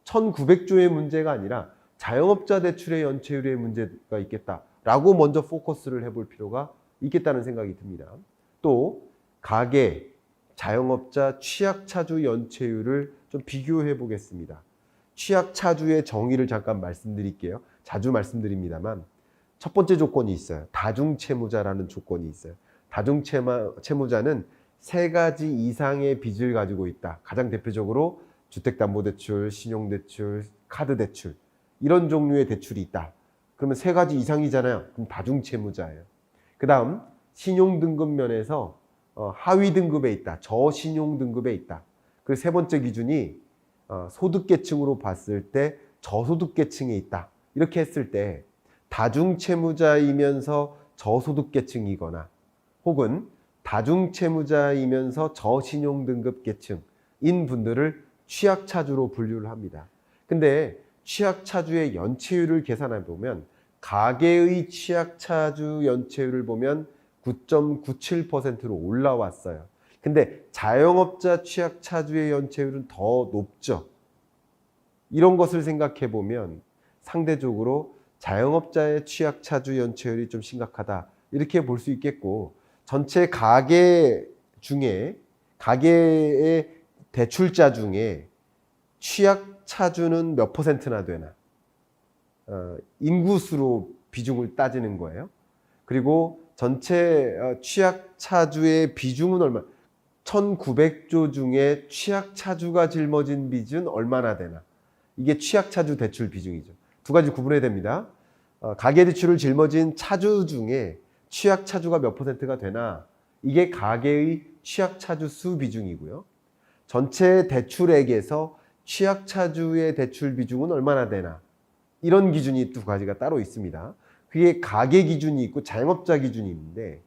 1900조의 문제가 아니라 자영업자 대출의 연체율의 문제가 있겠다라고 먼저 포커스를 해볼 필요가 있겠다는 생각이 듭니다. 또 가계, 자영업자, 취약차주 연체율을 좀 비교해 보겠습니다. 취약차주의 정의를 잠깐 말씀드릴게요. 자주 말씀드립니다만 첫 번째 조건이 있어요. 다중채무자라는 조건이 있어요. 다중채무자는 세 가지 이상의 빚을 가지고 있다. 가장 대표적으로 주택담보대출, 신용대출, 카드대출 이런 종류의 대출이 있다. 그러면 세 가지 이상이잖아요. 그럼 다중채무자예요. 그 다음 신용등급 면에서 하위 등급에 있다. 저신용 등급에 있다. 그리고 세 번째 기준이 소득계층으로 봤을 때 저소득계층에 있다. 이렇게 했을 때 다중채무자이면서 저소득계층이거나 혹은 다중채무자이면서 저신용등급계층인 분들을 취약차주로 분류를 합니다. 근데 취약차주의 연체율을 계산해 보면 가계의 취약차주 연체율을 보면 9.97%로 올라왔어요. 근데 자영업자 취약차주의 연체율은 더 높죠. 이런 것을 생각해 보면 상대적으로 자영업자의 취약차주 연체율이 좀 심각하다. 이렇게 볼 수 있겠고 전체 가계 중에 가계의 대출자 중에 취약차주는 몇 퍼센트나 되나? 인구수로 비중을 따지는 거예요. 그리고 전체 취약차주의 비중은 얼마? 1900조 중에 취약차주가 짊어진 빚은 얼마나 되나? 이게 취약차주 대출 비중이죠. 두 가지 구분해야 됩니다. 가계대출을 짊어진 차주 중에 취약차주가 몇 퍼센트가 되나? 이게 가계의 취약차주 수 비중이고요. 전체 대출액에서 취약차주의 대출 비중은 얼마나 되나? 이런 기준이 두 가지가 따로 있습니다. 그게 가계 기준이 있고 자영업자 기준이 있는데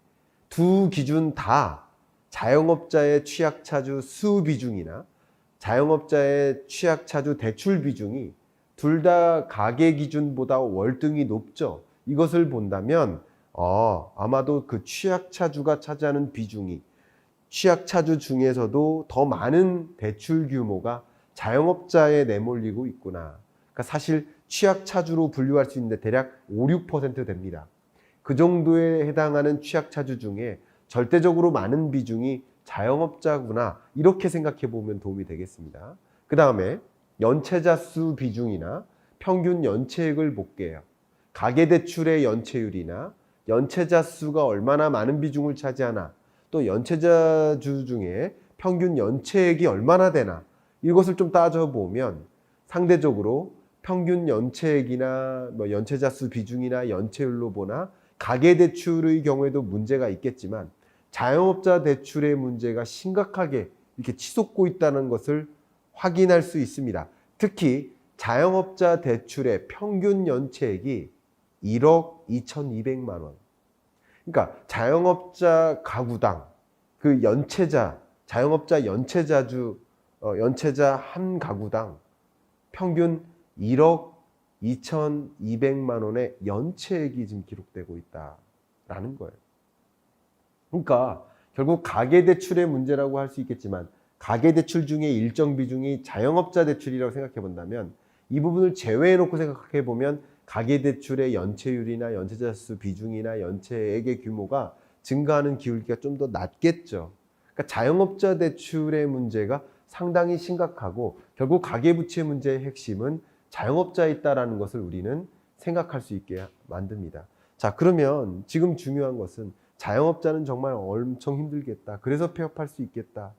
두 기준 다 자영업자의 취약차주 수 비중이나 자영업자의 취약차주 대출 비중이 둘 다 가계 기준보다 월등히 높죠. 이것을 본다면 아마도 그 취약차주가 차지하는 비중이 취약차주 중에서도 더 많은 대출 규모가 자영업자에 내몰리고 있구나. 그러니까 사실 취약차주로 분류할 수 있는데 대략 5, 6% 됩니다. 그 정도에 해당하는 취약차주 중에 절대적으로 많은 비중이 자영업자구나. 이렇게 생각해 보면 도움이 되겠습니다. 그 다음에 연체자 수 비중이나 평균 연체액을 볼게요. 가계대출의 연체율이나 연체자 수가 얼마나 많은 비중을 차지하나 또 연체자주 중에 평균 연체액이 얼마나 되나 이것을 좀 따져보면 상대적으로 평균 연체액이나 연체자 수 비중이나 연체율로 보나 가계대출의 경우에도 문제가 있겠지만 자영업자 대출의 문제가 심각하게 이렇게 치솟고 있다는 것을 확인할 수 있습니다. 특히 자영업자 대출의 평균 연체액이 1억 2,200만 원. 그러니까 자영업자 가구당 그 연체자, 자영업자 연체자주, 연체자 한 가구당 평균 1억 2,200만 원의 연체액이 지금 기록되고 있다라는 거예요. 그러니까 결국 가계대출의 문제라고 할 수 있겠지만 가계대출 중에 일정 비중이 자영업자 대출이라고 생각해 본다면 이 부분을 제외해 놓고 생각해 보면 가계대출의 연체율이나 연체자 수 비중이나 연체액의 규모가 증가하는 기울기가 좀 더 낮겠죠. 그러니까 자영업자 대출의 문제가 상당히 심각하고 결국 가계부채 문제의 핵심은 자영업자에 있다는 것을 우리는 생각할 수 있게 만듭니다. 자, 그러면 지금 중요한 것은 자영업자는 정말 엄청 힘들겠다. 그래서 폐업할 수 있겠다.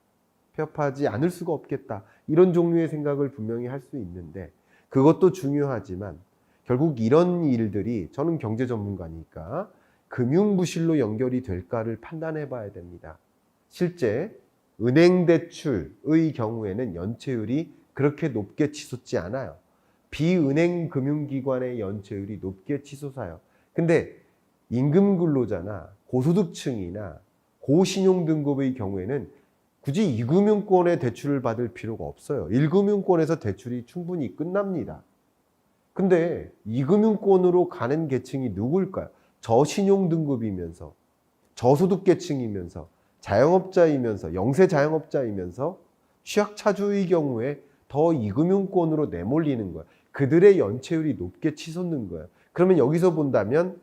폐업하지 않을 수가 없겠다. 이런 종류의 생각을 분명히 할 수 있는데 그것도 중요하지만 결국 이런 일들이 저는 경제 전문가니까 금융부실로 연결이 될까를 판단해 봐야 됩니다. 실제 은행 대출의 경우에는 연체율이 그렇게 높게 치솟지 않아요. 비은행 금융기관의 연체율이 높게 치솟아요. 근데 임금 근로자나 고소득층이나 고신용 등급의 경우에는 굳이 2금융권의 대출을 받을 필요가 없어요. 1금융권에서 대출이 충분히 끝납니다. 근데 2금융권으로 가는 계층이 누구일까요? 저신용 등급이면서 저소득 계층이면서 자영업자이면서 영세 자영업자이면서 취약차주의 경우에 더 2금융권으로 내몰리는 거예요. 그들의 연체율이 높게 치솟는 거예요. 그러면 여기서 본다면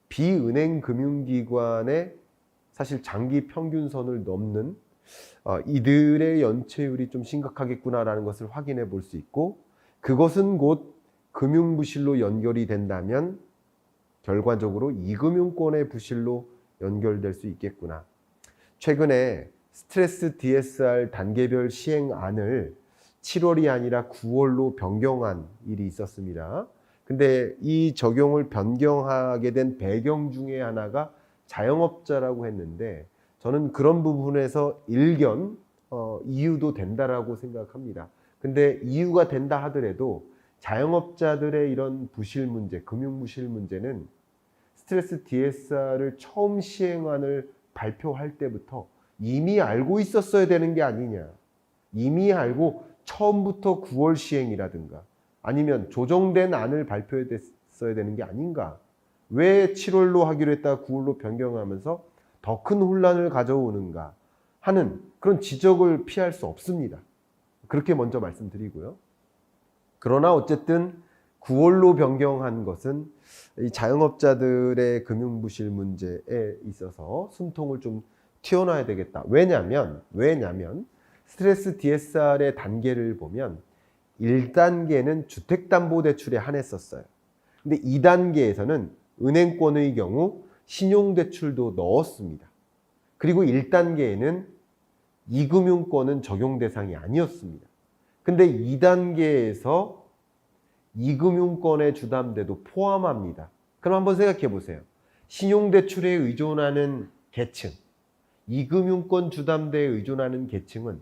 비은행 금융기관의 사실 장기 평균선을 넘는 이들의 연체율이 좀 심각하겠구나라는 것을 확인해 볼 수 있고 그것은 곧 금융부실로 연결이 된다면 결과적으로 이금융권의 부실로 연결될 수 있겠구나. 최근에 스트레스 DSR 단계별 시행안을 7월이 아니라 9월로 변경한 일이 있었습니다. 근데 이 적용을 변경하게 된 배경 중에 하나가 자영업자라고 했는데, 저는 그런 부분에서 일견 이유도 된다라고 생각합니다. 근데 이유가 된다 하더라도 자영업자들의 이런 부실 문제, 금융 부실 문제는 스트레스 DSR을 처음 시행안을 발표할 때부터 이미 알고 있었어야 되는 게 아니냐. 이미 알고 처음부터 9월 시행이라든가 아니면 조정된 안을 발표했어야 되는 게 아닌가. 왜 7월로 하기로 했다가 9월로 변경하면서 더 큰 혼란을 가져오는가 하는 그런 지적을 피할 수 없습니다. 그렇게 먼저 말씀드리고요. 그러나 어쨌든 9월로 변경한 것은 이 자영업자들의 금융부실 문제에 있어서 숨통을 좀 튀어놔야 되겠다. 왜냐면 스트레스 DSR의 단계를 보면 1단계는 주택담보대출에 한했었어요. 근데 2단계에서는 은행권의 경우 신용대출도 넣었습니다. 그리고 1단계에는 이금융권은 적용 대상이 아니었습니다. 근데 2단계에서 이금융권의 주담대도 포함합니다. 그럼 한번 생각해 보세요. 신용대출에 의존하는 계층, 이금융권 주담대에 의존하는 계층은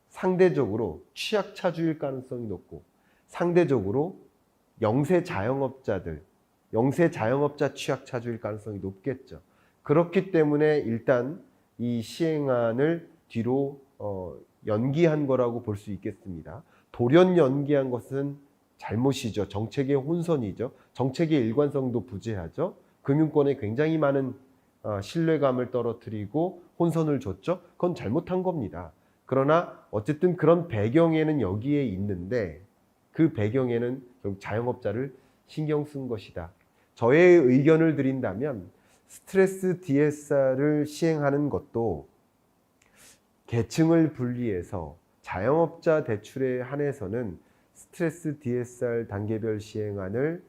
상대적으로 취약차주일 가능성이 높고 상대적으로 영세 자영업자 취약차주일 가능성이 높겠죠. 그렇기 때문에 일단 이 시행안을 뒤로 연기한 거라고 볼 수 있겠습니다. 돌연 연기한 것은 잘못이죠. 정책의 혼선이죠. 정책의 일관성도 부재하죠. 금융권에 굉장히 많은 신뢰감을 떨어뜨리고 혼선을 줬죠. 그건 잘못한 겁니다. 그러나 어쨌든 그런 배경에는 여기에 있는데 그 배경에는 결국 자영업자를 신경 쓴 것이다. 저의 의견을 드린다면 스트레스 DSR을 시행하는 것도 계층을 분리해서 자영업자 대출에 한해서는 스트레스 DSR 단계별 시행안을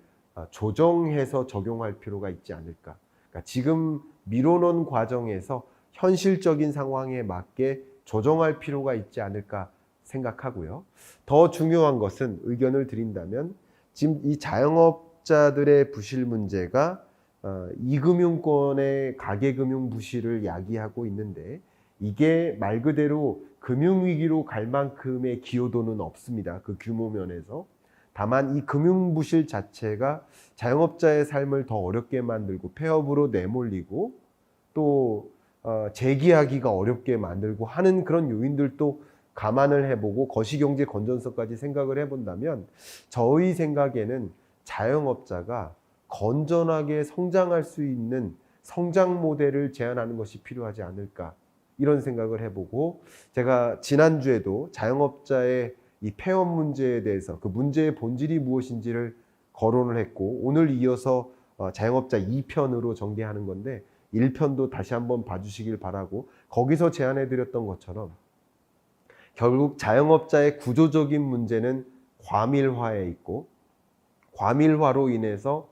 조정해서 적용할 필요가 있지 않을까. 그러니까 지금 미뤄놓은 과정에서 현실적인 상황에 맞게 조정할 필요가 있지 않을까 생각하고요. 더 중요한 것은 의견을 드린다면 지금 이 자영업자들의 부실 문제가 이금융권의 가계금융 부실을 야기하고 있는데 이게 말 그대로 금융위기로 갈 만큼의 기여도는 없습니다. 그 규모 면에서. 다만 이 금융부실 자체가 자영업자의 삶을 더 어렵게 만들고 폐업으로 내몰리고 또 재기하기가 어렵게 만들고 하는 그런 요인들도 감안을 해보고 거시경제 건전성까지 생각을 해본다면 저희 생각에는 자영업자가 건전하게 성장할 수 있는 성장 모델을 제안하는 것이 필요하지 않을까 이런 생각을 해보고 제가 지난주에도 자영업자의 이 폐업 문제에 대해서 그 문제의 본질이 무엇인지를 거론을 했고 오늘 이어서 자영업자 2편으로 전개하는 건데 1편도 다시 한번 봐주시길 바라고 거기서 제안해 드렸던 것처럼 결국 자영업자의 구조적인 문제는 과밀화에 있고 과밀화로 인해서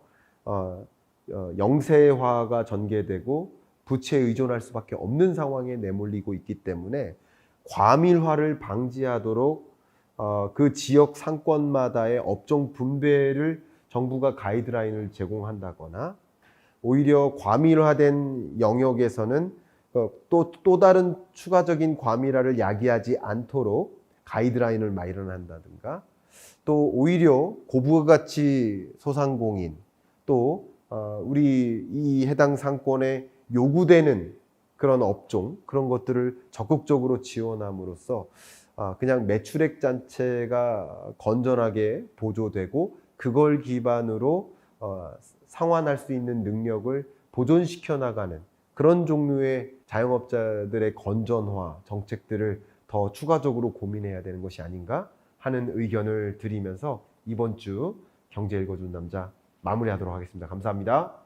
영세화가 전개되고 부채에 의존할 수밖에 없는 상황에 내몰리고 있기 때문에 과밀화를 방지하도록 그 지역 상권마다의 업종 분배를 정부가 가이드라인을 제공한다거나 오히려 과밀화된 영역에서는 또 다른 추가적인 과밀화를 야기하지 않도록 가이드라인을 마련한다든가 또 오히려 고부가치 소상공인 또 우리 이 해당 상권에 요구되는 그런 업종 그런 것들을 적극적으로 지원함으로써 그냥 매출액 자체가 건전하게 보조되고 그걸 기반으로 상환할 수 있는 능력을 보존시켜 나가는 그런 종류의 자영업자들의 건전화 정책들을 더 추가적으로 고민해야 되는 것이 아닌가 하는 의견을 드리면서 이번 주 경제 읽어주는 남자 마무리하도록 하겠습니다. 감사합니다.